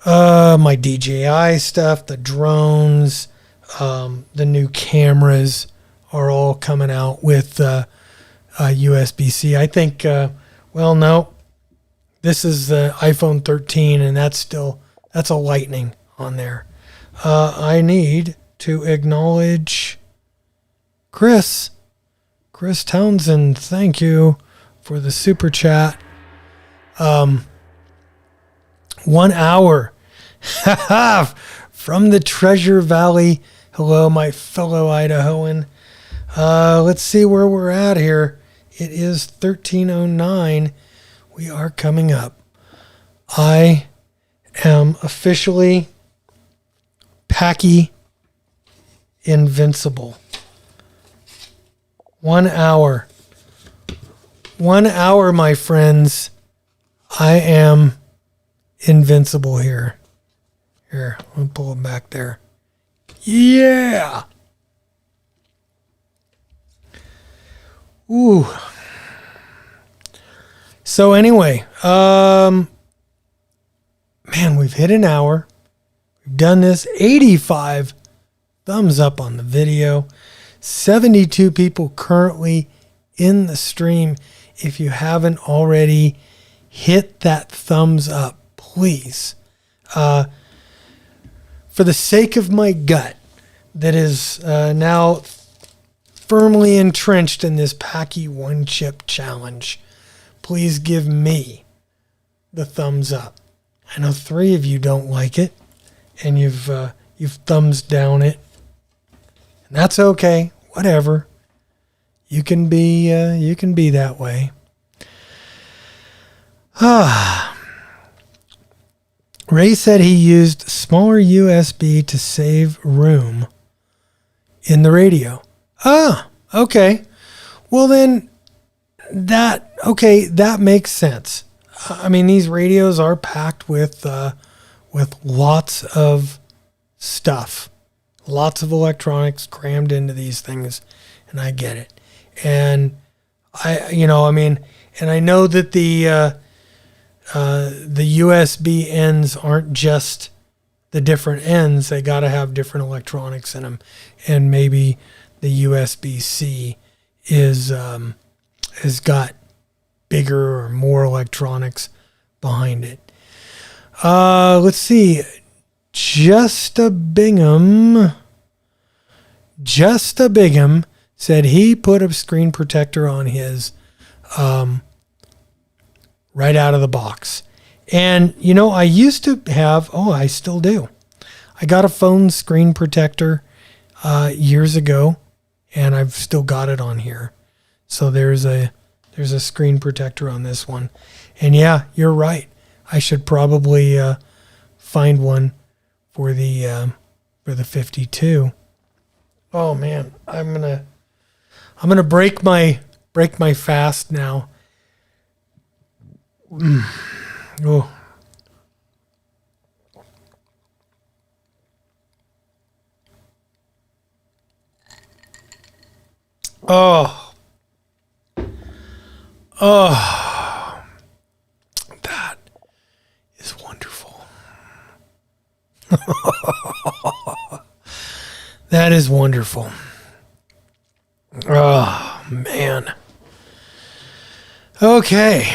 DJI stuff, the drones, the new cameras are all coming out with USB-C. I think, no, this is the iPhone 13, and that's a Lightning on there. I need to acknowledge Chris Townsend. Thank you for the super chat. 1 hour from the Treasure Valley. Hello, my fellow Idahoan. Let's see where we're at here. It is 13:09. We are coming up. I am officially Paqui Invincible. 1 hour. 1 hour, my friends. I am invincible here. Here, I'll pull it back there. Yeah. Ooh. So anyway, man, we've hit an hour. We've done this. 85 thumbs up on the video. 72 people currently in the stream. If you haven't already, hit that thumbs up, please. For the sake of my gut that is now firmly entrenched in this Paqui One Chip challenge, please give me the thumbs up. I know 3 of you don't like it, and you've thumbs down it. And that's okay. Whatever. You can be that way. Ray said he used smaller USB to save room in the radio. Okay. Well then, that makes sense. I mean, these radios are packed with lots of stuff, lots of electronics crammed into these things, and I get it. And I know that the USB ends aren't just the different ends; they got to have different electronics in them, and maybe the USB-C is has got bigger or more electronics behind it. Let's see. Just a Bingham said he put a screen protector on his right out of the box. And, you know, I used to have, I still do. I got a phone screen protector years ago, and I've still got it on here. So there's a screen protector on this one. And yeah, you're right. I should probably find one for the 52. Oh man, I'm gonna break my fast now. Oh. Oh. Oh. That is wonderful. That is wonderful. Oh, man. Okay.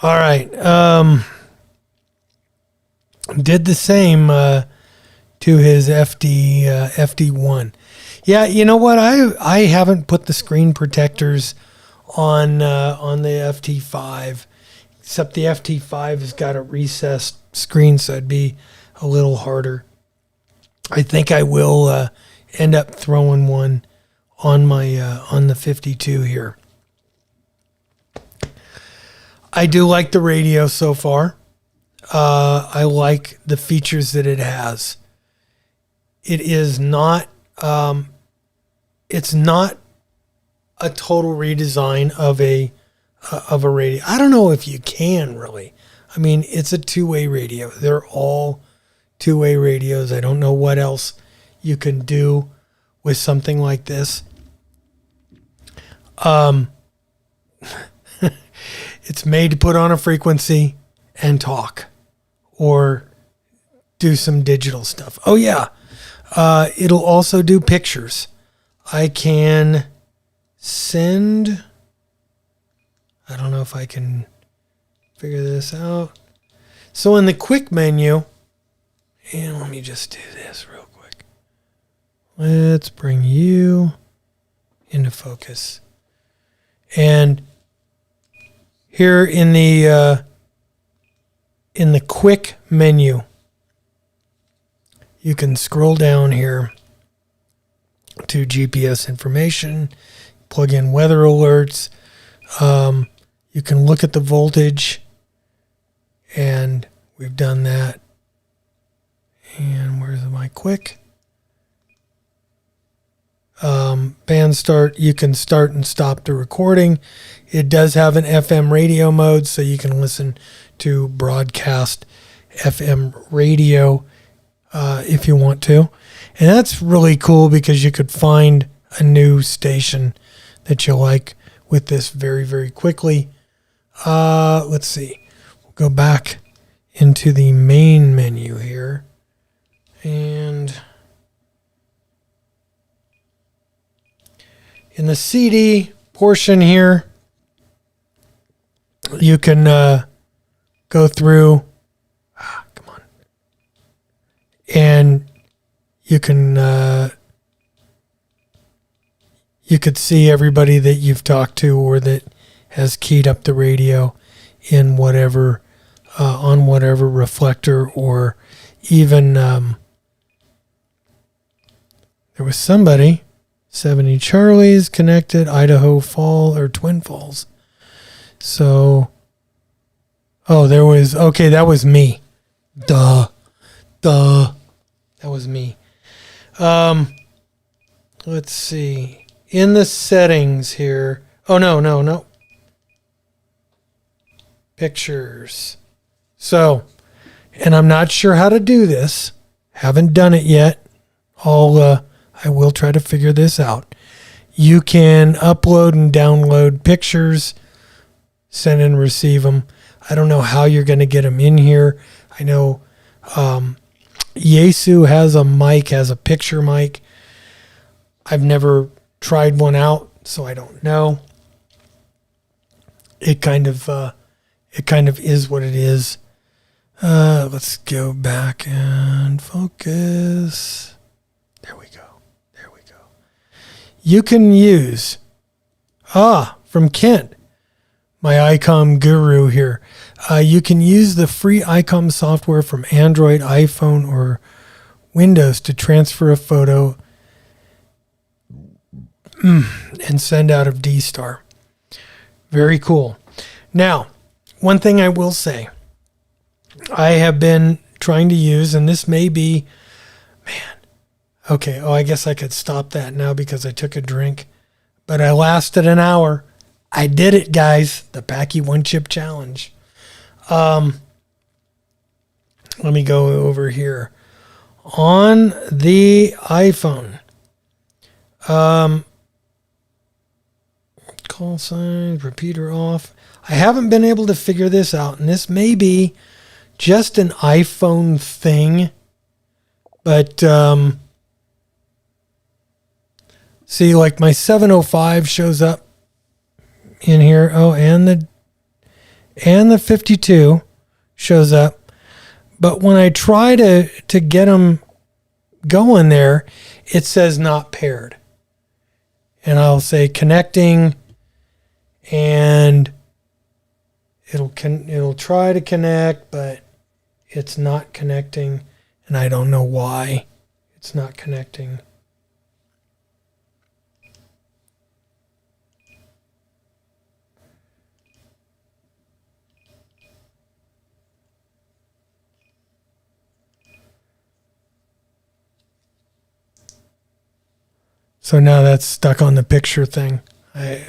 All right. Did the same to his FD1. Yeah, you know what? I haven't put the screen protectors on the FT5, except the FT5 has got a recessed screen, so it'd be a little harder. I think I will end up throwing one on my on the 52 here. I do like the radio so far. I like the features that it has. It is not. It's not a total redesign of a radio. I don't know if you can really. I mean, it's a two-way radio. They're all two-way radios. I don't know what else you can do with something like this. It's made to put on a frequency and talk or do some digital stuff. Oh yeah. It'll also do pictures. I can send, I don't know if I can figure this out. So in the quick menu, and let me just do this real quick. Let's bring you into focus. And here in the quick menu, you can scroll down here to GPS information, plug in weather alerts. You can look at the voltage, and we've done that. And where's my quick? Band start, you can start and stop the recording. It does have an FM radio mode, so you can listen to broadcast FM radio if you want to. And that's really cool because you could find a new station that you like with this very, very quickly. Let's see. We'll go back into the main menu here. And in the CD portion here, you can go through. Come on. And you can you could see everybody that you've talked to or that has keyed up the radio in whatever on whatever reflector, or even there was somebody 70 Charlie's connected Idaho Fall or Twin Falls. So there was, okay, that was me. Duh. That was me. Let's see. In the settings here. Oh, no. Pictures. So, and I'm not sure how to do this. Haven't done it yet. I will try to figure this out. You can upload and download pictures, send and receive them. I don't know how you're going to get them in here. I know Yaesu has a picture mic. I've never tried one out, so I don't know. It kind of is what it is. Let's go back and focus. There we go. You can use, from Kent, my Icom guru here. You can use the free Icom software from Android, iPhone, or Windows to transfer a photo and send out of D-Star. Very cool. Now, one thing I will say, I have been trying to use, and this may be, okay, I guess I could stop that now because I took a drink, but I lasted an hour. I did it, guys. The Paqui One Chip Challenge. Let me go over here. On the iPhone, call signs, repeater off. I haven't been able to figure this out, and this may be just an iPhone thing, but see, like my 705 shows up in here. Oh, and the 52 shows up. But when I try to get them going there, it says not paired. And I'll say connecting, and it'll try to connect, but it's not connecting, and I don't know why it's not connecting. So now that's stuck on the picture thing. I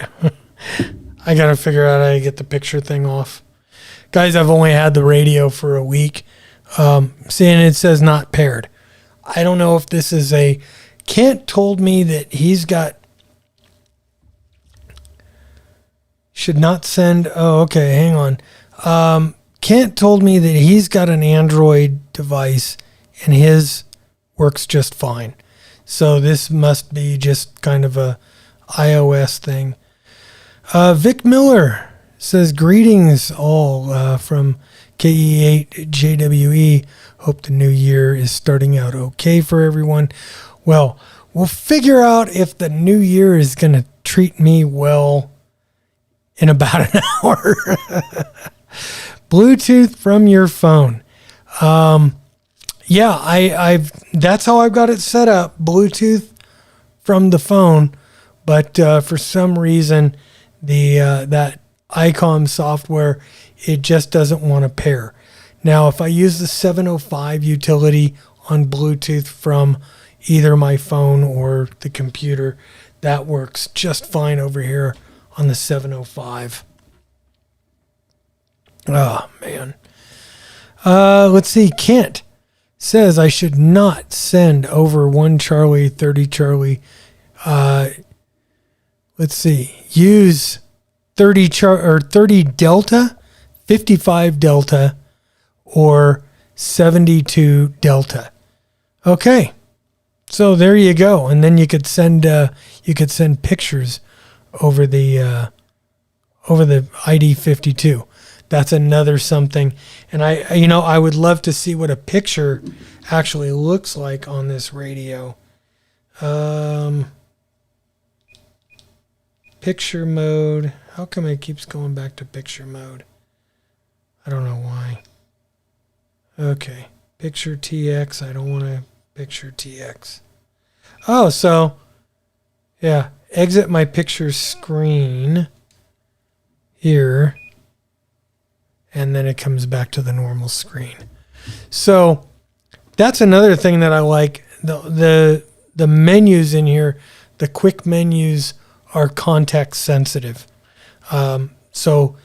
got to figure out how to get the picture thing off. Guys, I've only had the radio for a week. Seeing it says not paired. I don't know if this is Kent told me that he's got, should not send, hang on. Kent told me that he's got an Android device and his works just fine. So this must be just kind of a iOS thing. Vic Miller says, greetings all from KE8JWE. Hope the new year is starting out okay for everyone. Well, we'll figure out if the new year is going to treat me well in about an hour. Bluetooth from your phone. Yeah, I've that's how I've got it set up, Bluetooth from the phone, but for some reason that Icom software, it just doesn't want to pair. Now, if I use the 705 utility on Bluetooth from either my phone or the computer, that works just fine over here on the 705. Oh, man. Let's see, Kent says I should not send over 1 Charlie, 30 Charlie. Let's see. Use 30 Delta, 55 Delta, or 72 Delta. Okay. So there you go. And then you could send pictures over the ID-52. That's another something. And I would love to see what a picture actually looks like on this radio. Picture mode. How come it keeps going back to picture mode? I don't know why. Okay. Picture TX. I don't want to picture TX. Oh, so yeah. Exit my picture screen here. And then it comes back to the normal screen. So that's another thing that I like. The menus in here, the quick menus are context sensitive. So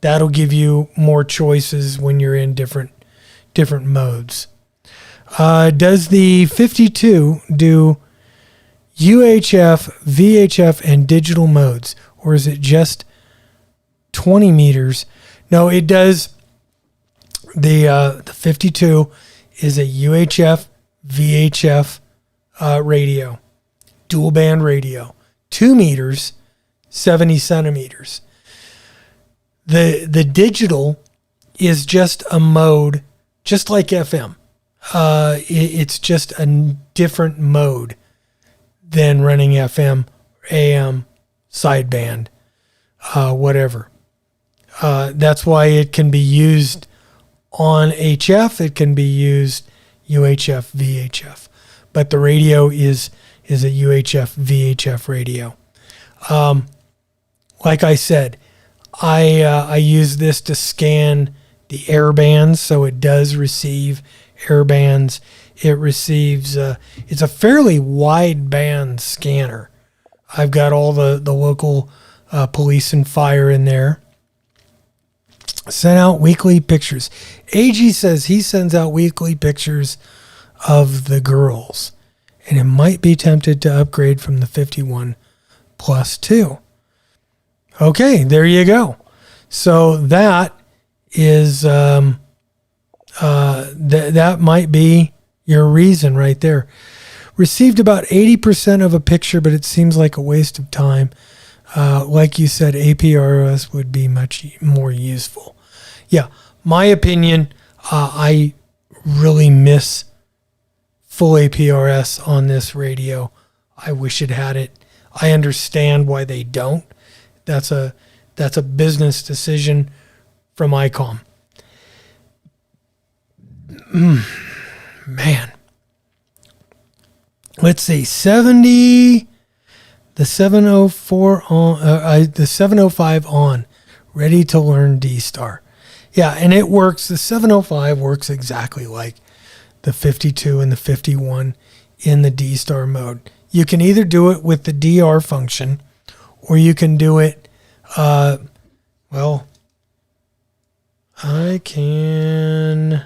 that'll give you more choices when you're in different modes. Does the 52 do UHF, VHF, and digital modes? Or is it just 20 meters? No, it does. The 52 is a UHF, VHF radio. dual band radio, 2 meters, 70 centimeters. The digital is just a mode, just like FM. It's just a different mode than running FM, AM, sideband, whatever. That's why it can be used on HF. It can be used UHF, VHF. But the radio is a UHF, VHF radio. Like I said, I use this to scan the air bands, so it does receive air bands. It receives, it's a fairly wide band scanner. I've got all the local police and fire in there. Send out weekly pictures. AG says he sends out weekly pictures of the girls, and it might be tempted to upgrade from the 51 plus 2. Okay, there you go. So that is that might be your reason right there. Received about 80% of a picture, but it seems like a waste of time. Like you said, APRS would be much more useful. Yeah, my opinion, I really miss full APRS on this radio. I wish it had it. I understand why they don't. That's a business decision from Icom. Man. Let's see, 70, the 704 on, the 705 on, ready to learn D-Star. Yeah, and it works. The 705 works exactly like the 52 and the 51 in the D-Star mode. You can either do it with the DR function, or you can do it, well, I can,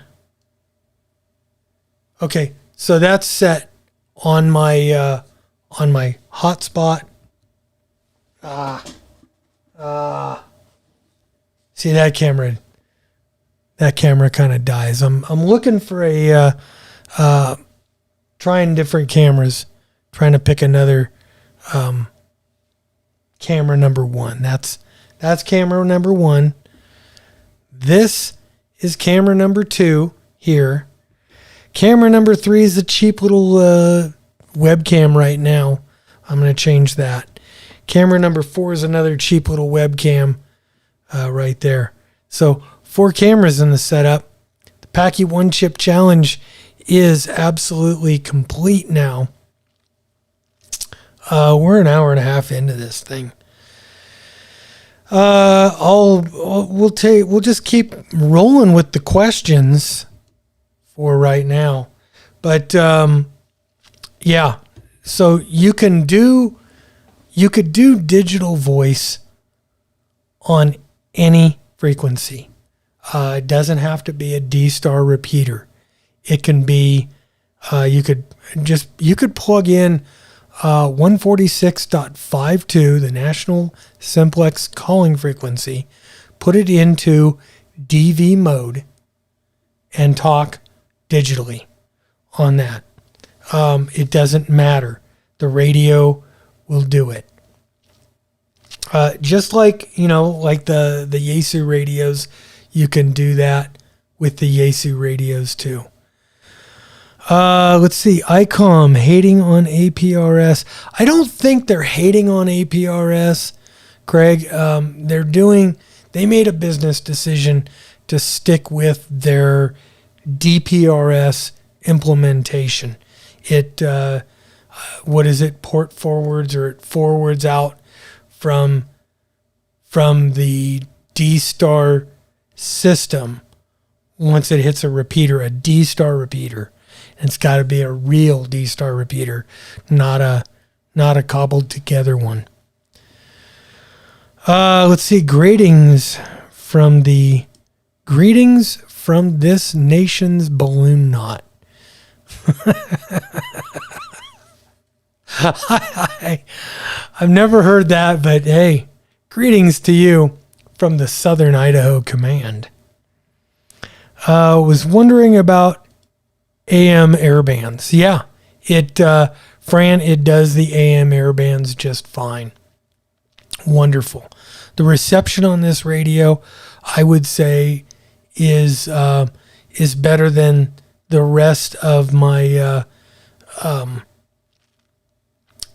okay, so that's set on my hotspot. See that camera? That camera kind of dies. I'm looking for a trying different cameras, trying to pick another camera number 1. That's camera number 1. This is camera number 2 here. Camera number 3 is a cheap little webcam right now. I'm going to change that. Camera number 4 is another cheap little webcam right there. So 4 cameras in the setup. The Paqui One Chip Challenge is absolutely complete now. We're an hour and a half into this thing. We'll just keep rolling with the questions for right now. But yeah, so you could do digital voice on any frequency. It doesn't have to be a D-Star repeater. It can be you could plug in 146.52, the national simplex calling frequency, put it into DV mode, and talk digitally on that. It doesn't matter. The radio will do it. Just like, like the Yaesu radios, you can do that with the Yaesu radios too. Let's see. Icom hating on APRS. I don't think they're hating on APRS, Craig. They made a business decision to stick with their DPRS implementation. It, what is it? Port forwards, or it forwards out from the D-Star system once it hits a repeater, a D-Star repeater. And it's got to be a real D-Star repeater, not a cobbled together one. Let's see. Greetings from this nation's balloon knot. I've never heard that, but hey, greetings to you from the Southern Idaho Command. Was wondering about AM airbands. Yeah, Fran, it does the AM air bands just fine. Wonderful. The reception on this radio, I would say, is better than the rest of my.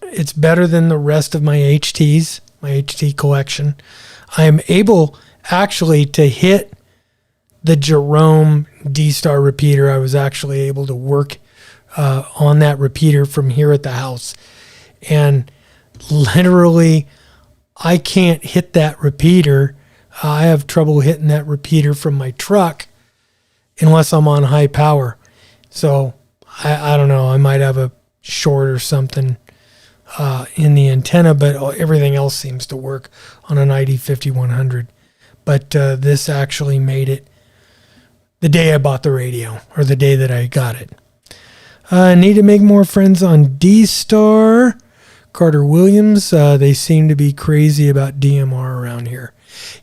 It's better than the rest of my HTs, my HT collection. I am able actually to hit the Jerome D-Star repeater. I was actually able to work on that repeater from here at the house. And literally, I can't hit that repeater. I have trouble hitting that repeater from my truck unless I'm on high power. So, I don't know. I might have a short or something in the antenna, but everything else seems to work on an ID-5100. But this actually made it the day I bought the radio, or the day that I got it. Need to make more friends on D-Star. Carter Williams, they seem to be crazy about DMR around here.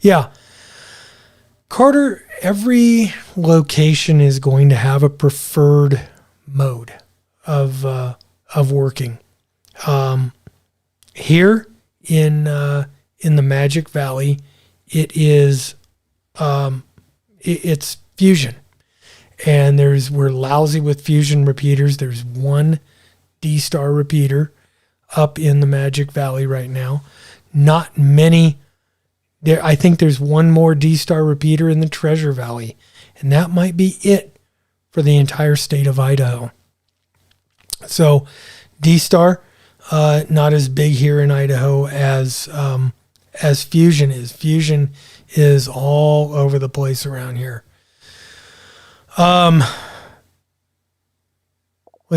Yeah. Carter, every location is going to have a preferred mode of working. Here in the Magic Valley, it is it's Fusion, and we're lousy with Fusion repeaters. There's one D-Star repeater up in the Magic Valley right now. Not many. I think there's one more D-Star repeater in the Treasure Valley, and that might be it for the entire state of Idaho. So D-Star, not as big here in Idaho as Fusion is. Fusion is all over the place around here. Let's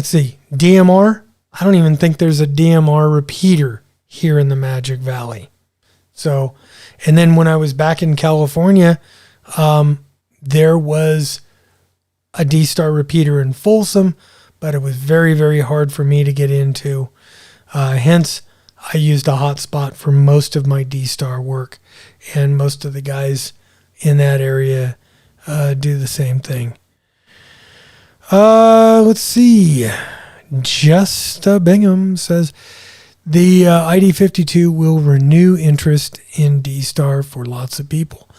see. DMR. I don't even think there's a DMR repeater here in the Magic Valley. So, and then when I was back in California, there was a D-Star repeater in Folsom, but it was very, very hard for me to get into. Hence, I used a hotspot for most of my D-Star work, and most of the guys in that area do the same thing. Let's see. Just Bingham says the ID-52 will renew interest in D-Star for lots of people.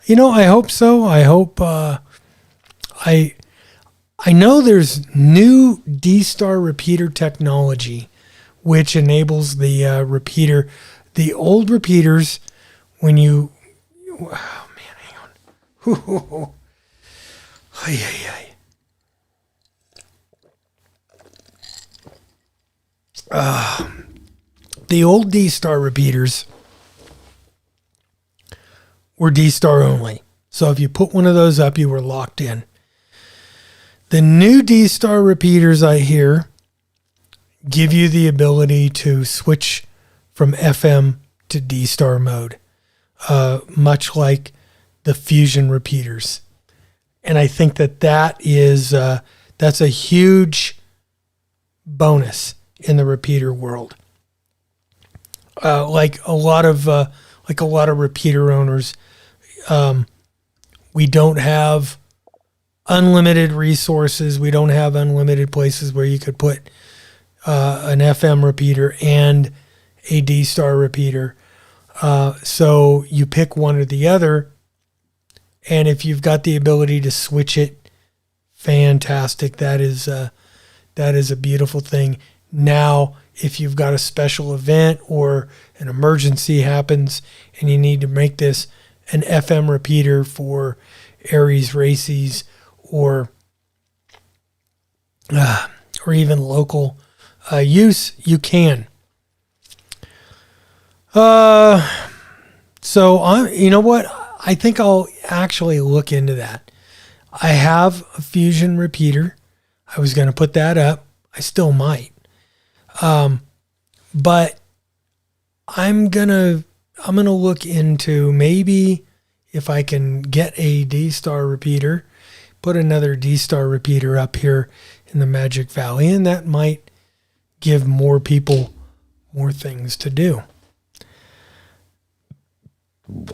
You know, I hope so. I hope I know there's new D-Star repeater technology which enables the repeater. The old repeaters, when you... Oh, man, hang on. Ay, ay, ay. The old D-Star repeaters were D-Star only. So if you put one of those up, you were locked in. The new D-Star repeaters, I hear, give you the ability to switch from FM to D-Star mode, much like the Fusion repeaters. And I think that is that's a huge bonus in the repeater world. Like a lot of repeater owners, we don't have unlimited resources. We don't have unlimited places where you could put an FM repeater and a D-Star repeater. So you pick one or the other, and if you've got the ability to switch it, fantastic. That is a beautiful thing. Now, if you've got a special event or an emergency happens and you need to make this an FM repeater for Aries races or even local use, you can. So you know what? I think I'll actually look into that. I have a Fusion repeater. I was going to put that up. I still might. But I'm gonna look into maybe if I can get a D-Star repeater, put another D-Star repeater up here in the Magic Valley, and that might give more people more things to do.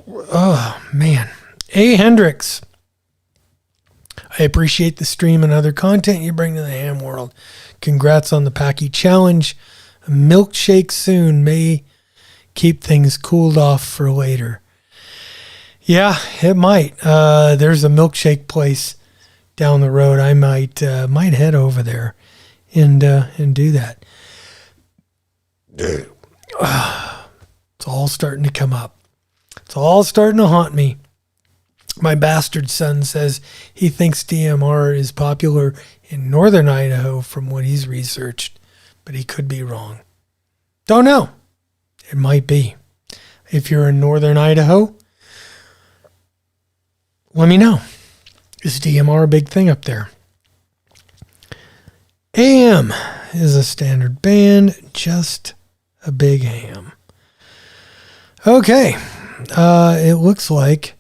Oh, man. A. Hendricks. I appreciate the stream and other content you bring to the ham world. Congrats on the Paqui Challenge. A milkshake soon may keep things cooled off for later. Yeah, it might. There's a milkshake place down the road. I might head over there and do that. It's all starting to come up. It's all starting to haunt me. My bastard son says he thinks DMR is popular in northern Idaho from what he's researched, but he could be wrong. Don't know. It might be. If you're in northern Idaho, let me know. Is DMR a big thing up there? AM is a standard band, just a big ham. Okay. It looks like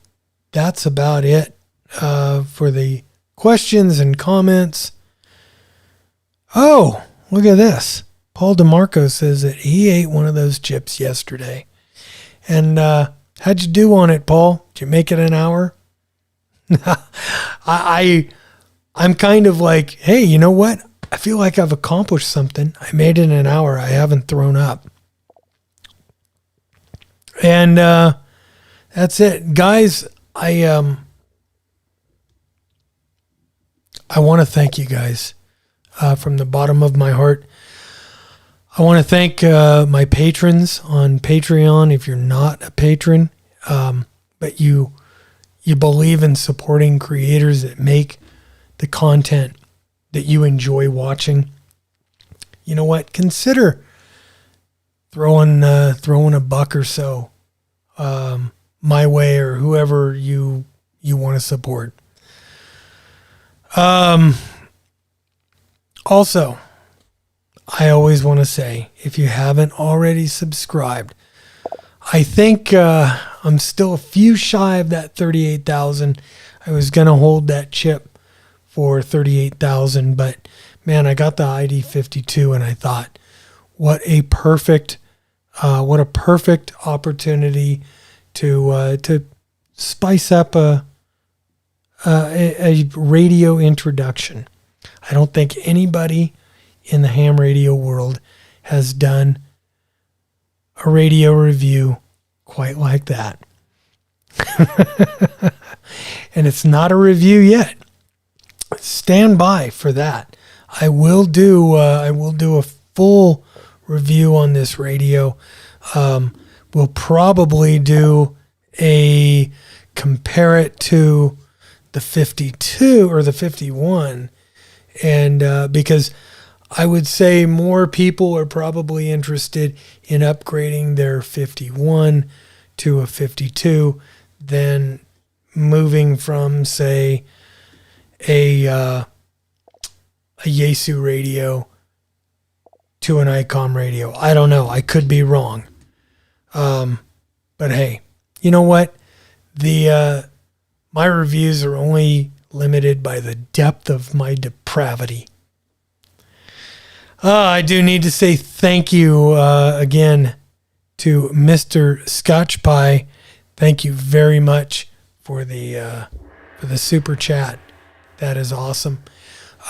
that's about it for the questions and comments. Oh, look at this. Paul DeMarco says that he ate one of those chips yesterday. And how'd you do on it, Paul? Did you make it an hour? I'm kind of like, hey, you know what? I feel like I've accomplished something. I made it in an hour. I haven't thrown up. And that's it. Guys, I want to thank you guys from the bottom of my heart. I want to thank my patrons on Patreon. If you're not a patron, but you believe in supporting creators that make the content that you enjoy watching, you know what? Consider throwing a buck or so my way, or whoever you want to support. Also, I always want to say, if you haven't already subscribed, I think I'm still a few shy of that 38,000. I was going to hold that chip for 38,000, but man, I got the ID-52 and I thought, what a perfect opportunity to spice up a radio introduction. I don't think anybody in the ham radio world has done a radio review quite like that. And it's not a review yet. Stand by for that. I will do a full review on this radio. We'll probably do a compare it to the 52 or the 51, and because I would say more people are probably interested in upgrading their 51 to a 52 than moving from, say, a Yaesu radio to an Icom radio. I don't know. I could be wrong. But hey, you know what? My reviews are only limited by the depth of my depravity. I do need to say thank you again to Mr. Scotch Pie. Thank you very much for the super chat. That is awesome.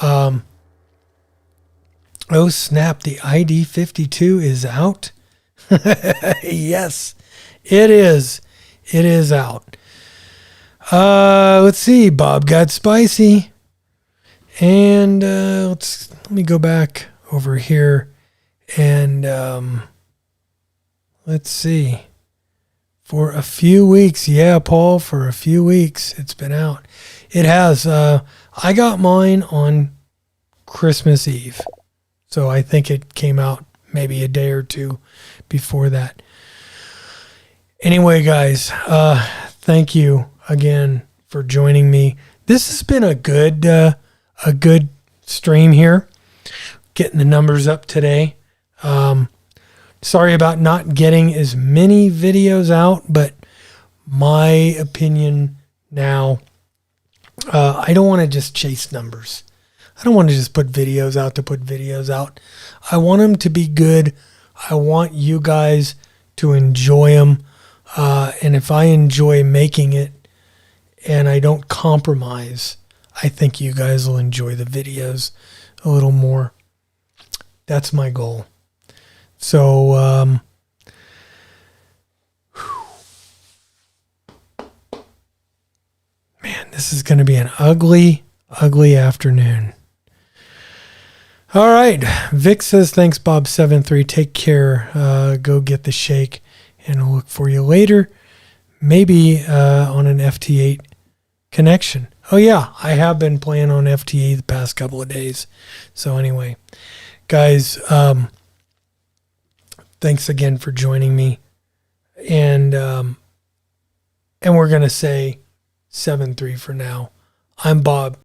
Oh snap! The ID-52 is out. Yes, it is. It is out. Let's see. Bob got spicy, and let me go back over here, and let's see. For a few weeks, yeah, Paul. For a few weeks, it's been out. It has. I got mine on Christmas Eve, so I think it came out maybe a day or two before that. Anyway, guys, thank you again for joining me. This has been a good stream here. Getting the numbers up today. Sorry about not getting as many videos out, but my opinion now, I don't want to just chase numbers. I don't want to just put videos out to put videos out. I want them to be good. I want you guys to enjoy them. And if I enjoy making it and I don't compromise, I think you guys will enjoy the videos a little more. That's my goal. So, man, this is going to be an ugly, ugly afternoon. All right. Vic says, thanks, Bob73. Take care. Go get the shake, and I'll look for you later. Maybe on an FT8 connection. Oh, yeah. I have been playing on FT8 the past couple of days. So anyway, guys, thanks again for joining me. And we're going to say 7-3 for now. I'm Bob.